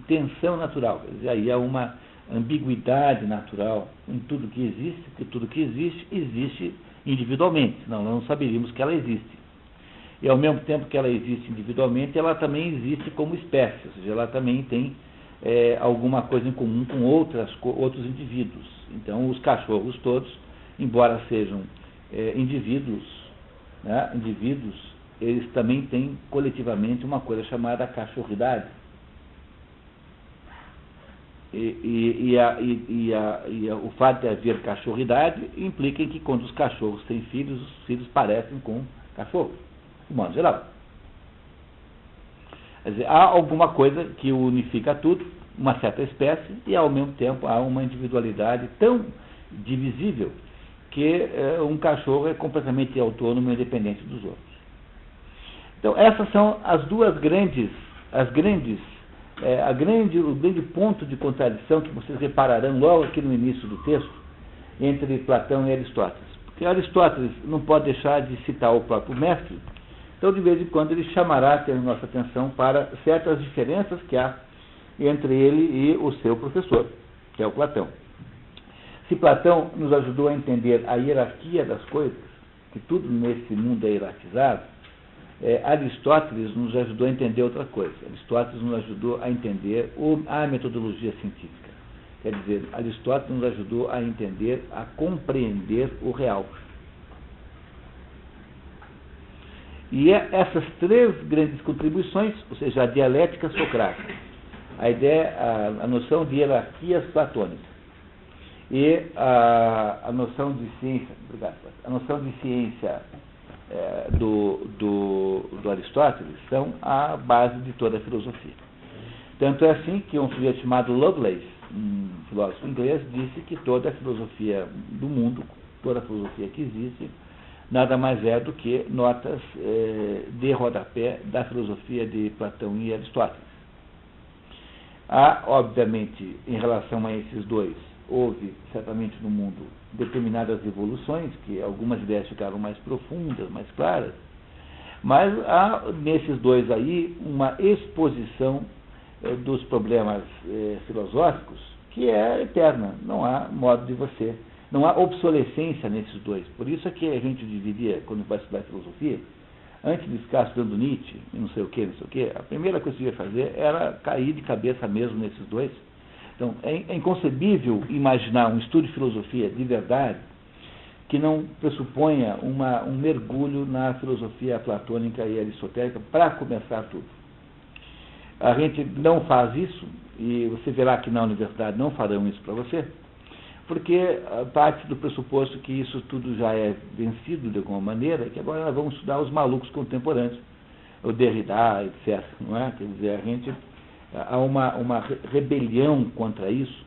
A: tensão natural, quer dizer, aí há uma ambiguidade natural em tudo que existe, porque tudo que existe, existe individualmente, senão nós não saberíamos que ela existe. E ao mesmo tempo que ela existe individualmente, ela também existe como espécie, ou seja, ela também tem alguma coisa em comum com outros indivíduos. Então, os cachorros todos, embora sejam indivíduos, né, eles também têm coletivamente uma coisa chamada cachorridade. E o fato de haver cachorridade implica em que quando os cachorros têm filhos, os filhos parecem com cachorros, de modo geral. Quer dizer, há alguma coisa que unifica tudo, uma certa espécie, e ao mesmo tempo há uma individualidade tão divisível que um cachorro é completamente autônomo e independente dos outros. Então, essas são as duas o grande ponto de contradição que vocês repararão logo aqui no início do texto entre Platão e Aristóteles. Porque Aristóteles não pode deixar de citar o próprio mestre, então de vez em quando ele chamará a nossa atenção para certas diferenças que há entre ele e o seu professor, que é o Platão. Se Platão nos ajudou a entender a hierarquia das coisas, que tudo nesse mundo é hierarquizado, Aristóteles nos ajudou a entender outra coisa. Aristóteles nos ajudou a entender a metodologia científica. Quer dizer, Aristóteles nos ajudou a entender, a compreender o real. E essas três grandes contribuições, ou seja, a dialética socrática, a ideia, a noção de hierarquias platônicas e a noção de ciência, a noção de ciência do Aristóteles são a base de toda a filosofia. Tanto é assim que um sujeito chamado Lovelace, um filósofo inglês, disse que toda a filosofia do mundo, toda a filosofia que existe, nada mais é do que notas de rodapé da filosofia de Platão e Aristóteles. Há, obviamente, em relação a esses dois, houve certamente no mundo determinadas evoluções, que algumas ideias ficaram mais profundas, mais claras, mas há nesses dois aí uma exposição dos problemas filosóficos que é eterna, não há modo de você, não há obsolescência nesses dois. Por isso é que a gente dividia, quando vai estudar filosofia, antes de ficar estudando Nietzsche e não sei o que, a primeira coisa que eu ia fazer era cair de cabeça mesmo nesses dois. Então, é inconcebível imaginar um estudo de filosofia de verdade que não pressuponha um mergulho na filosofia platônica e aristotélica para começar tudo. A gente não faz isso, e você verá que na universidade não farão isso para você, porque parte do pressuposto que isso tudo já é vencido de alguma maneira, que agora nós vamos estudar os malucos contemporâneos, o Derrida, etc. Não é? Quer dizer, há uma rebelião contra isso,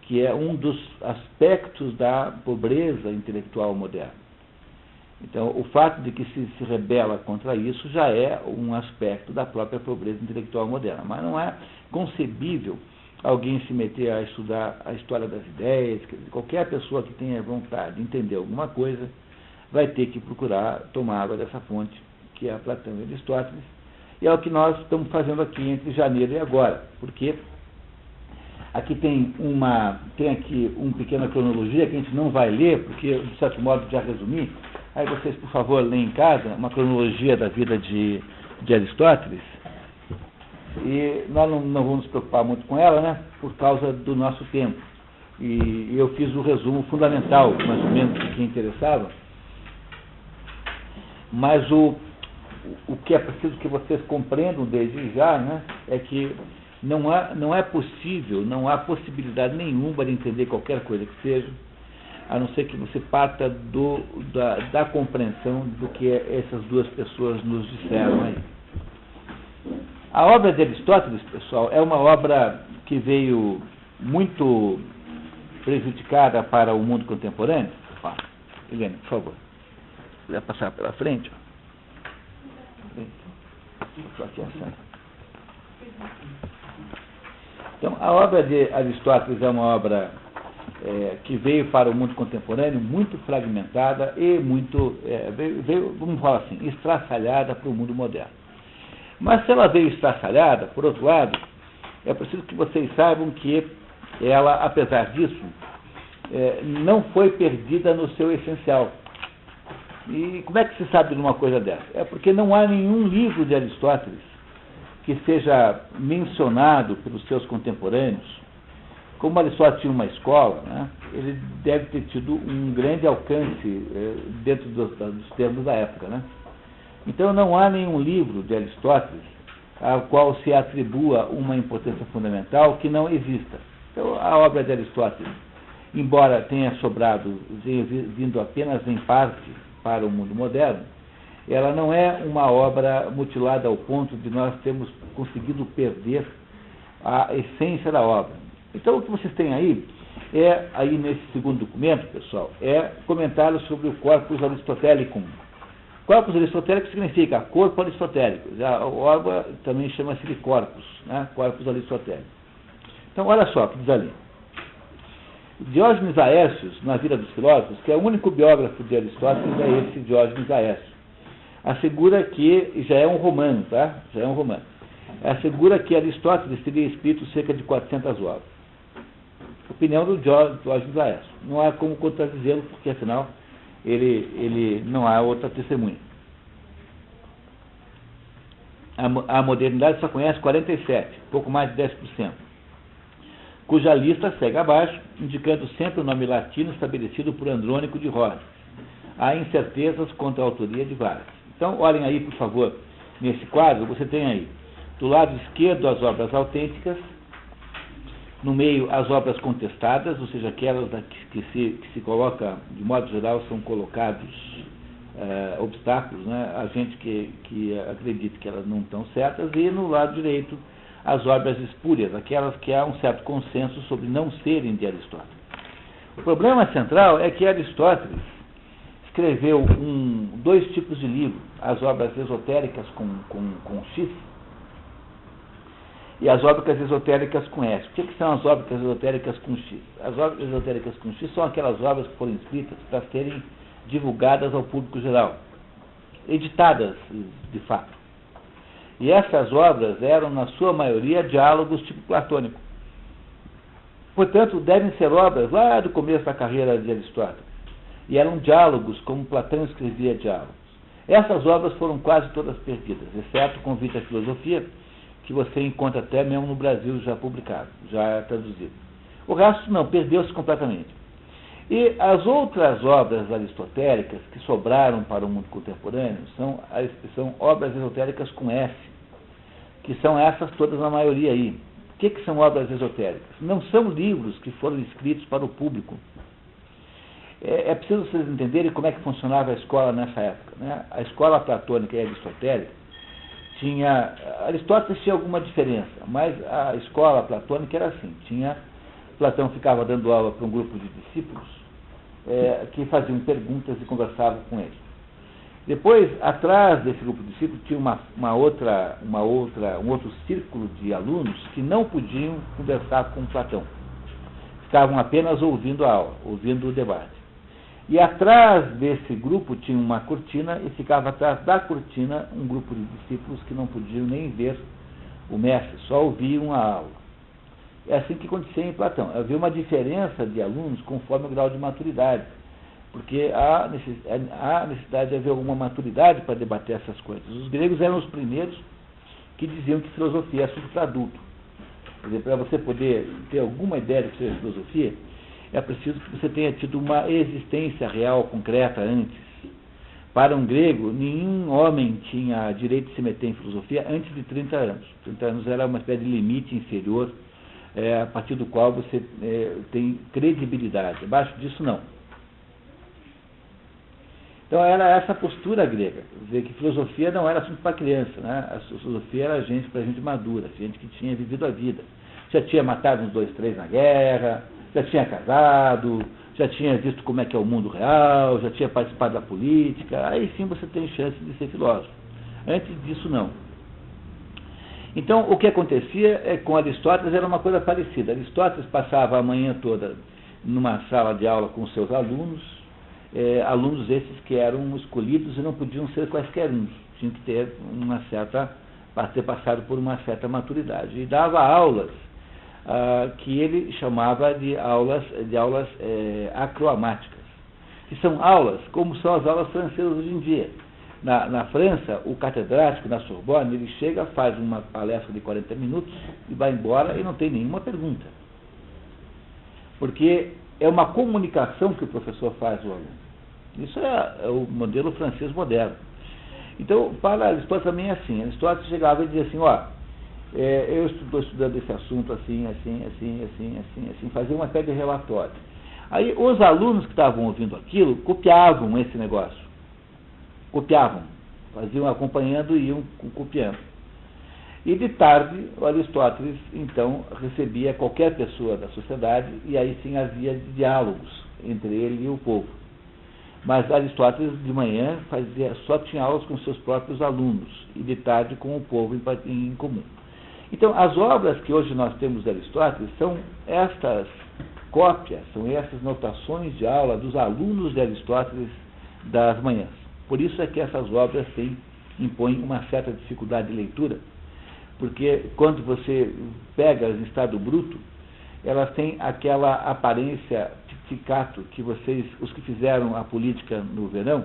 A: que é um dos aspectos da pobreza intelectual moderna. Então, o fato de que se rebela contra isso já é um aspecto da própria pobreza intelectual moderna. Mas não é concebível alguém se meter a estudar a história das ideias, quer dizer, qualquer pessoa que tenha vontade de entender alguma coisa vai ter que procurar tomar água dessa fonte, que é a Platão e Aristóteles, e é o que nós estamos fazendo aqui entre janeiro e agora, porque aqui tem aqui uma pequena cronologia que a gente não vai ler, porque de certo modo já resumi. Aí vocês, por favor, leem em casa uma cronologia da vida de Aristóteles. E nós não vamos nos preocupar muito com ela, né, por causa do nosso tempo. E eu fiz o resumo fundamental, mais ou menos, de quem interessava. Mas o que é preciso que vocês compreendam desde já, né, é que não é possível, não há possibilidade nenhuma de entender qualquer coisa que seja, a não ser que você parta da compreensão do que essas duas pessoas nos disseram aí. A obra de Aristóteles, pessoal, é uma obra que veio muito prejudicada para o mundo contemporâneo. Helena, por favor. Se quiser passar pela frente. Só aqui assim. Então, a obra de Aristóteles é uma obra que veio para o mundo contemporâneo muito fragmentada e muito, veio, vamos falar assim, estraçalhada para o mundo moderno. Mas se ela veio estraçalhada, por outro lado, é preciso que vocês saibam que ela, apesar disso, não foi perdida no seu essencial. E como é que se sabe de uma coisa dessa? É porque não há nenhum livro de Aristóteles que seja mencionado pelos seus contemporâneos. Como Aristóteles tinha uma escola, né, ele deve ter tido um grande alcance dentro dos termos da época, né? Então não há nenhum livro de Aristóteles ao qual se atribua uma importância fundamental que não exista. Então a obra de Aristóteles, embora tenha sobrado, vindo apenas em parte para o mundo moderno, ela não é uma obra mutilada ao ponto de nós termos conseguido perder a essência da obra. Então o que vocês têm aí nesse segundo documento, pessoal, é comentário sobre o corpus aristotelicum. Corpus aristotélico significa corpo aristotélico. A obra também chama-se de corpus, né? Corpus aristotélico. Então, olha só o que diz ali. Diógenes Laércios, na Vida dos Filósofos, que é o único biógrafo de Aristóteles, é esse Diógenes Laércio, assegura que, já é um romano, tá? Já é um romano. Assegura que Aristóteles teria escrito cerca de 400 obras. Opinião do Diógenes Laércio. Não há como contradizê-lo, porque afinal ele não há outra testemunha. A modernidade só conhece 47, pouco mais de 10%, cuja lista segue abaixo, indicando sempre o nome latino estabelecido por Andrônico de Rhodes. Há incertezas quanto à autoria de várias. Então, olhem aí, por favor, nesse quadro, você tem aí, do lado esquerdo, as obras autênticas, no meio, as obras contestadas, ou seja, aquelas que se coloca, de modo geral, são colocados obstáculos, né, a gente que acredita que elas não estão certas, e no lado direito, as obras espúrias, aquelas que há um certo consenso sobre não serem de Aristóteles. O problema central é que Aristóteles escreveu dois tipos de livro, as obras esotéricas com X, e as ópticas esotéricas com S. O que são as ópticas esotéricas com X? As ópticas esotéricas com X são aquelas obras que foram escritas para serem divulgadas ao público geral, editadas, de fato. E essas obras eram, na sua maioria, diálogos tipo platônico. Portanto, devem ser obras lá do começo da carreira de Aristóteles. E eram diálogos, como Platão escrevia diálogos. Essas obras foram quase todas perdidas, exceto o Convite à Filosofia, que você encontra até mesmo no Brasil já publicado, já traduzido. O resto não, perdeu-se completamente. E as outras obras aristotélicas que sobraram para o mundo contemporâneo são obras esotéricas com S, que são essas todas na maioria aí. O que são obras esotéricas? Não são livros que foram escritos para o público. É preciso vocês entenderem como é que funcionava a escola nessa época, né? A escola platônica e aristotélica Aristóteles tinha alguma diferença, mas a escola platônica era assim, Platão ficava dando aula para um grupo de discípulos que faziam perguntas e conversavam com eles. Depois, atrás desse grupo de discípulos, tinha um outro círculo de alunos que não podiam conversar com Platão. Ficavam apenas ouvindo a aula, ouvindo o debate. E atrás desse grupo tinha uma cortina, e ficava atrás da cortina um grupo de discípulos que não podiam nem ver o mestre, só ouviam a aula. É assim que acontecia em Platão. Havia uma diferença de alunos conforme o grau de maturidade, porque há necessidade de haver alguma maturidade para debater essas coisas. Os gregos eram os primeiros que diziam que filosofia é assunto para adulto. Quer dizer, para você poder ter alguma ideia do que seja filosofia, é preciso que você tenha tido uma existência real, concreta, antes. Para um grego, nenhum homem tinha direito de se meter em filosofia antes de 30 anos. 30 anos era uma espécie de limite inferior, a partir do qual você tem credibilidade. Abaixo disso, não. Então, era essa postura grega. Quer dizer, que filosofia não era assunto para criança, né? A filosofia era para gente madura, gente que tinha vivido a vida. Já tinha matado uns 2, 3 na guerra, já tinha casado, já tinha visto como é que é o mundo real, já tinha participado da política. Aí sim você tem chance de ser filósofo. Antes disso, não. Então, o que acontecia com Aristóteles era uma coisa parecida. Aristóteles passava a manhã toda numa sala de aula com seus alunos, alunos esses que eram escolhidos e não podiam ser quaisquer uns. Tinham que ter ter passado por uma certa maturidade. E dava aulas que ele chamava de aulas acromáticas, que são aulas como são as aulas francesas hoje em dia. Na França, o catedrático na Sorbonne, ele chega, faz uma palestra de 40 minutos e vai embora e não tem nenhuma pergunta. Porque é uma comunicação que o professor faz ao aluno. Isso é o modelo francês moderno. Então, para Aristóteles também é assim. Aristóteles chegava e dizia assim, eu estou estudando esse assunto assim, fazia uma espécie de relatório. Aí os alunos que estavam ouvindo aquilo copiavam esse negócio. Copiavam, faziam acompanhando e iam copiando. E de tarde, o Aristóteles, então, recebia qualquer pessoa da sociedade e aí sim havia diálogos entre ele e o povo. Mas Aristóteles, de manhã, só tinha aulas com seus próprios alunos e de tarde com o povo em comum. Então, as obras que hoje nós temos de Aristóteles são estas cópias, são essas notações de aula dos alunos de Aristóteles das manhãs. Por isso é que essas obras impõem uma certa dificuldade de leitura, porque quando você pega em estado bruto, elas têm aquela aparência pizzicato que os que fizeram a política no verão,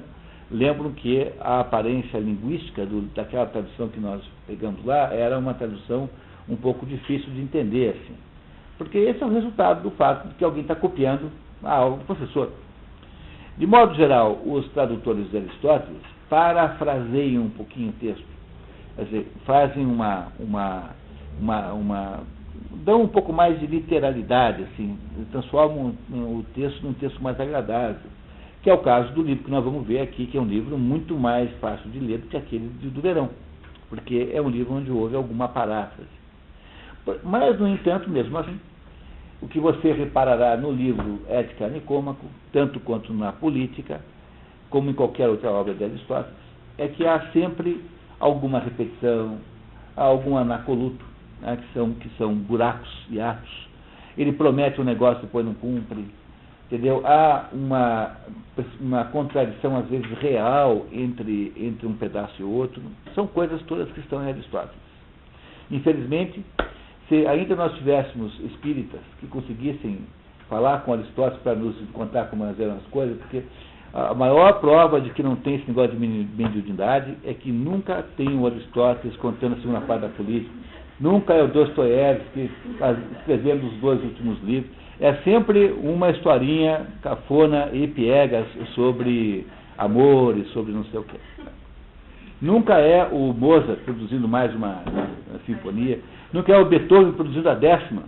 A: lembram que a aparência linguística daquela tradução que nós pegamos lá era uma tradução um pouco difícil de entender, assim. Porque esse é o resultado do fato de que alguém está copiando a aula do professor. De modo geral, os tradutores de Aristóteles parafraseiam um pouquinho o texto. Quer dizer, fazem dão um pouco mais de literalidade, assim, transformam o texto num texto mais agradável, que é o caso do livro que nós vamos ver aqui, que é um livro muito mais fácil de ler do que aquele do verão, porque é um livro onde houve alguma paráfrase. Mas, no entanto, mesmo assim, o que você reparará no livro Ética Nicômaco, tanto quanto na Política, como em qualquer outra obra de Aristóteles, é que há sempre alguma repetição, algum anacoluto, né, que são buracos e atos. Ele promete um negócio e depois não cumpre. Entendeu? Há uma contradição, às vezes, real entre um pedaço e outro. São coisas todas que estão em Aristóteles. Infelizmente, se ainda nós tivéssemos espíritas que conseguissem falar com Aristóteles para nos contar como eram as coisas, porque a maior prova de que não tem esse negócio de mediunidade é que nunca tem o Aristóteles contando a segunda parte da política, nunca é o Dostoiévski escrevendo os 2 últimos livros, é sempre uma historinha cafona e piegas sobre amor e sobre não sei o quê. Nunca é o Mozart produzindo mais uma sinfonia, nunca é o Beethoven produzindo a 10ª,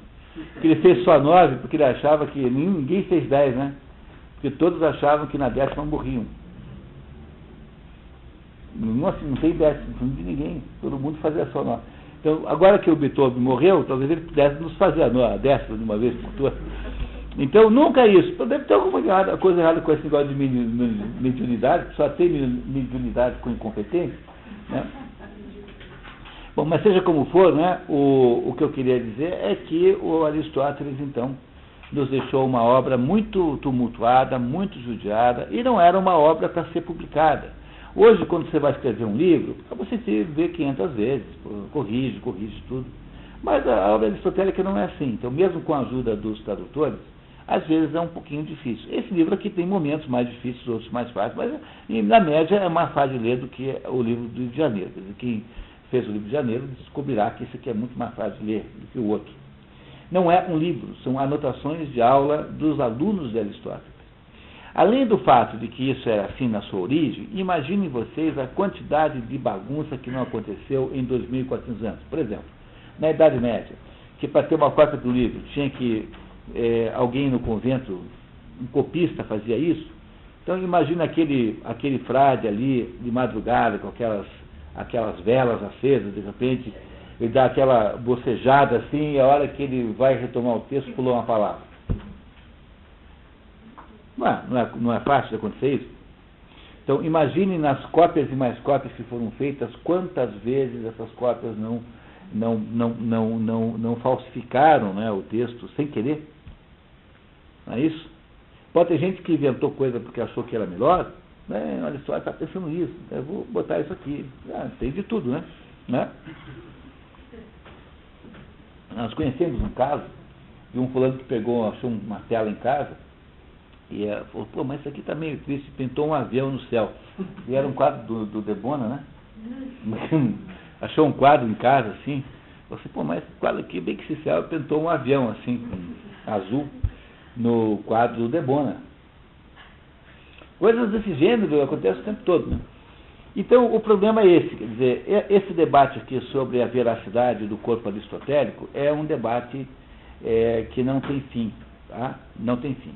A: que ele fez só 9 porque ele achava que ninguém fez 10, né? Porque todos achavam que na 10ª morriam. Não tem 10, não de ninguém, todo mundo fazia só 9. Então, agora que o Beethoven morreu, talvez ele pudesse nos fazer a 10ª de uma vez por todas. Então, nunca é isso. Deve ter alguma coisa errada com esse negócio de mediunidade, só tem mediunidade com incompetência, né? Bom, mas seja como for, né, o que eu queria dizer é que o Aristóteles, então, nos deixou uma obra muito tumultuada, muito judiada, e não era uma obra para ser publicada. Hoje, quando você vai escrever um livro, você vê 500 vezes, corrige tudo. Mas a obra aristotélica não é assim. Então, mesmo com a ajuda dos tradutores, às vezes é um pouquinho difícil. Esse livro aqui tem momentos mais difíceis, outros mais fáceis, mas na média é mais fácil de ler do que o livro do Rio de Janeiro. Quer dizer, quem fez o livro de Janeiro descobrirá que esse aqui é muito mais fácil de ler do que o outro. Não é um livro, são anotações de aula dos alunos de Aristóteles. Além do fato de que isso era assim na sua origem, imaginem vocês a quantidade de bagunça que não aconteceu em 2.400 anos. Por exemplo, na Idade Média, que para ter uma cópia do livro tinha que alguém no convento, um copista, fazia isso. Então imagina aquele frade ali de madrugada com aquelas velas acesas, de repente ele dá aquela bocejada assim, e a hora que ele vai retomar o texto, pulou uma palavra. Não é fácil de acontecer isso? Então, imagine nas cópias e mais cópias que foram feitas, quantas vezes essas cópias não falsificaram, né, o texto sem querer. Não é isso? Pode ter gente que inventou coisa porque achou que era melhor, né? Olha só, está pensando nisso, eu vou botar isso aqui. Tem de tudo, né? Nós conhecemos um caso de um fulano que achou uma tela em casa e falou, pô, mas isso aqui está meio triste, pintou um avião no céu. E era um quadro do Debona, né? Achou um quadro em casa, assim. Falou assim, pô, mas esse quadro aqui, bem que esse céu, pintou um avião, assim, azul, no quadro do Debona. Coisas desse gênero acontecem o tempo todo, né? Então, o problema é esse, quer dizer, esse debate aqui sobre a veracidade do corpo aristotélico é um debate que não tem fim, tá? Não tem fim.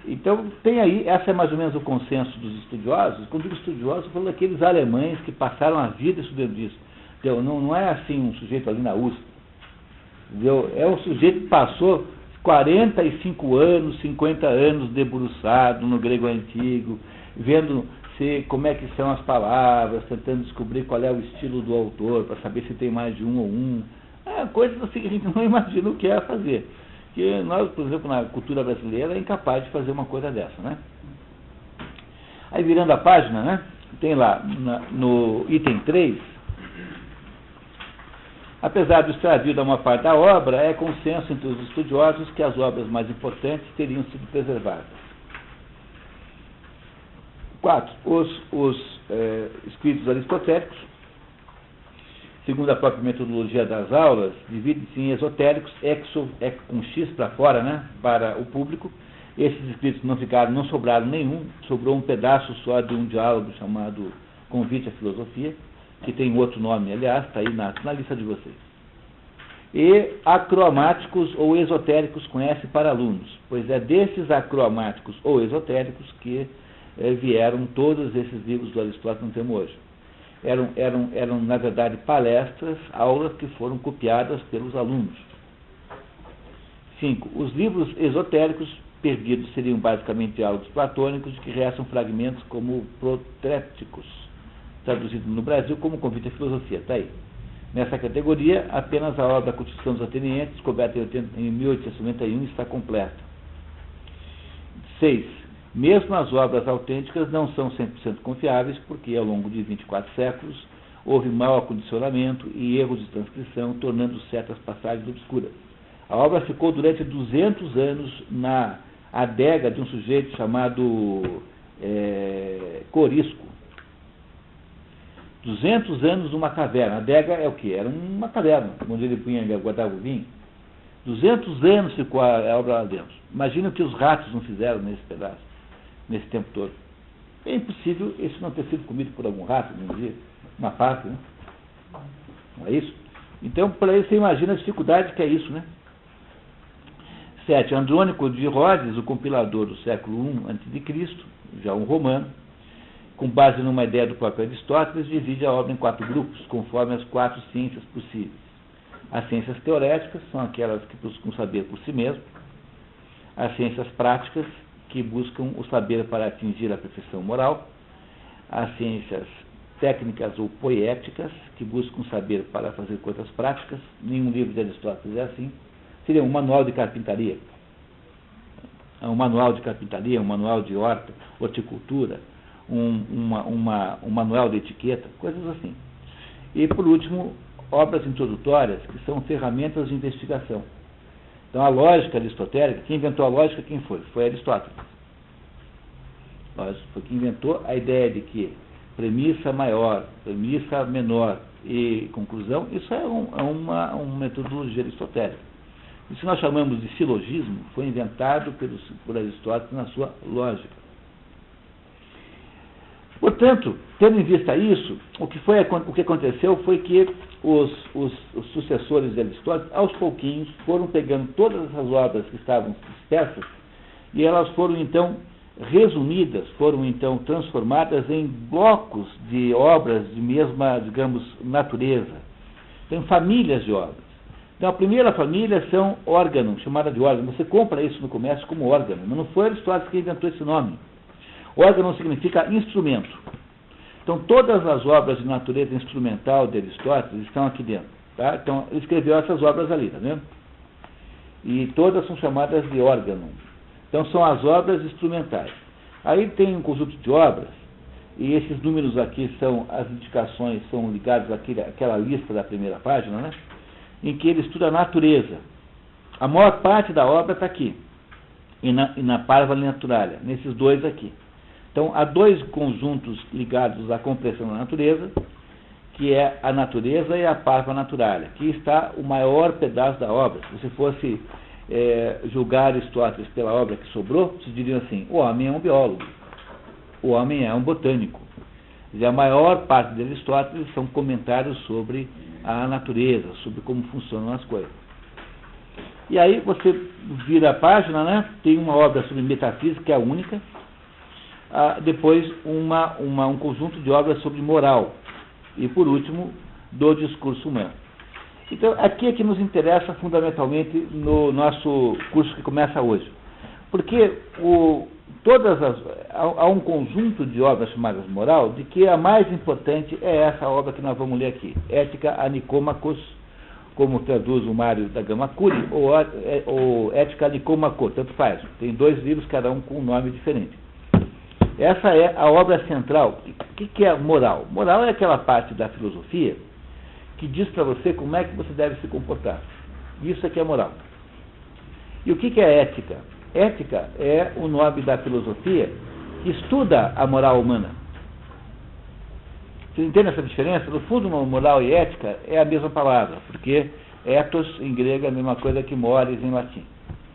A: Então, tem aí, essa é mais ou menos o consenso dos estudiosos. Quando digo estudiosos, eu falo daqueles alemães que passaram a vida estudando isso. Entendeu? Não é assim um sujeito ali na USP. Entendeu? É um sujeito que passou 45 anos, 50 anos debruçado no grego antigo, vendo como é que são as palavras, tentando descobrir qual é o estilo do autor, para saber se tem mais de um ou um. Coisas assim que a gente não imagina o que é fazer. Que nós, por exemplo, na cultura brasileira, é incapaz de fazer uma coisa dessa, né? Aí, virando a página, né, tem lá, no item 3, apesar do extravio da maior parte da obra, é consenso entre os estudiosos que as obras mais importantes teriam sido preservadas. 4. Os escritos aristotélicos, segundo a própria metodologia das aulas, dividem-se em esotéricos, com X para fora, né, para o público. Esses escritos não sobraram nenhum, sobrou um pedaço só de um diálogo chamado Convite à Filosofia, que tem outro nome, aliás, está aí na lista de vocês. E acromáticos ou esotéricos com S para alunos, pois é desses acromáticos ou esotéricos que vieram todos esses livros do Aristóteles que não temos hoje. Eram, na verdade, palestras, aulas que foram copiadas pelos alunos. 5. Os livros esotéricos perdidos seriam basicamente diálogos platônicos, de que restam fragmentos como protréticos, traduzido no Brasil como Convite à Filosofia. Está aí. Nessa categoria, apenas a obra da Constituição dos Atenienses, descoberta em 1891, está completa. 6. Mesmo as obras autênticas não são 100% confiáveis, porque ao longo de 24 séculos houve mau acondicionamento e erros de transcrição, tornando certas passagens obscuras. A obra ficou durante 200 anos na adega de um sujeito chamado Corisco. 200 anos numa caverna. A adega é o quê? Era uma caverna, onde ele guardava o vinho. 200 anos ficou a obra lá dentro. Imagina o que os ratos não fizeram nesse pedaço, nesse tempo todo. É impossível isso não ter sido comido por algum rato, não dia, uma parte, né? Não é isso? Então, para isso, você imagina a dificuldade que é isso, né? 7. Andrônico de Rhodes, o compilador do século I a.C., já um romano, com base numa ideia do próprio Aristóteles, divide a obra em 4 grupos, conforme as 4 ciências possíveis. As ciências teoréticas são aquelas que buscam saber por si mesmo. as ciências práticas, que buscam o saber para atingir a perfeição moral, as ciências técnicas ou poéticas, que buscam saber para fazer coisas práticas. Nenhum livro de Aristóteles é assim. Seria um manual de carpintaria. Um manual de carpintaria, um manual de horticultura, um manual de etiqueta, coisas assim. E, por último, obras introdutórias, que são ferramentas de investigação. Então, a lógica aristotélica, quem inventou a lógica, quem foi? Foi Aristóteles. Foi quem inventou a ideia de que premissa maior, premissa menor e conclusão, isso é uma metodologia aristotélica. Isso nós chamamos de silogismo, foi inventado por Aristóteles na sua lógica. Portanto, tendo em vista isso, o que aconteceu foi que os sucessores de Aristóteles, aos pouquinhos, foram pegando todas essas obras que estavam dispersas e elas foram então resumidas, foram então transformadas em blocos de obras de mesma, digamos, natureza. Tem famílias de obras. Então, a primeira família são órgãos, chamada de órgão. Você compra isso no comércio como órgão, mas não foi Aristóteles que inventou esse nome. Órgão significa instrumento. Então, todas as obras de natureza instrumental de Aristóteles estão aqui dentro. Tá? Então, ele escreveu essas obras ali, tá vendo? E todas são chamadas de órgão. Então, são as obras instrumentais. Aí tem um conjunto de obras, e esses números aqui são as indicações, são ligados àquela lista da primeira página, né? Em que ele estuda a natureza. A maior parte da obra está aqui, e na Parva Naturalia, nesses dois aqui. Então, há dois conjuntos ligados à compreensão da natureza, que é a natureza e a Parva Naturalia. Aqui está o maior pedaço da obra. Se você fosse julgar Aristóteles pela obra que sobrou, vocês diriam assim: o homem é um biólogo, o homem é um botânico. E a maior parte de Aristóteles são comentários sobre a natureza, sobre como funcionam as coisas. E aí você vira a página, né? Tem uma obra sobre metafísica, que é a única. Depois um conjunto de obras sobre moral. E por último, do discurso humano. Então, aqui é que nos interessa fundamentalmente no nosso curso que começa hoje. Porque há um conjunto de obras chamadas moral, de que a mais importante é essa obra que nós vamos ler aqui, Ética a Nicômacos, como traduz o Mário da Gama Curi, ou Ética a Nicômaco, tanto faz. Tem dois livros, cada um com um nome diferente. Essa é a obra central. O que é moral? Moral é aquela parte da filosofia que diz para você como é que você deve se comportar. Isso é que é moral. E o que é ética? Ética é o nome da filosofia que estuda a moral humana. Você entende essa diferença? No fundo, moral e ética é a mesma palavra, porque ethos em grego é a mesma coisa que mores em latim.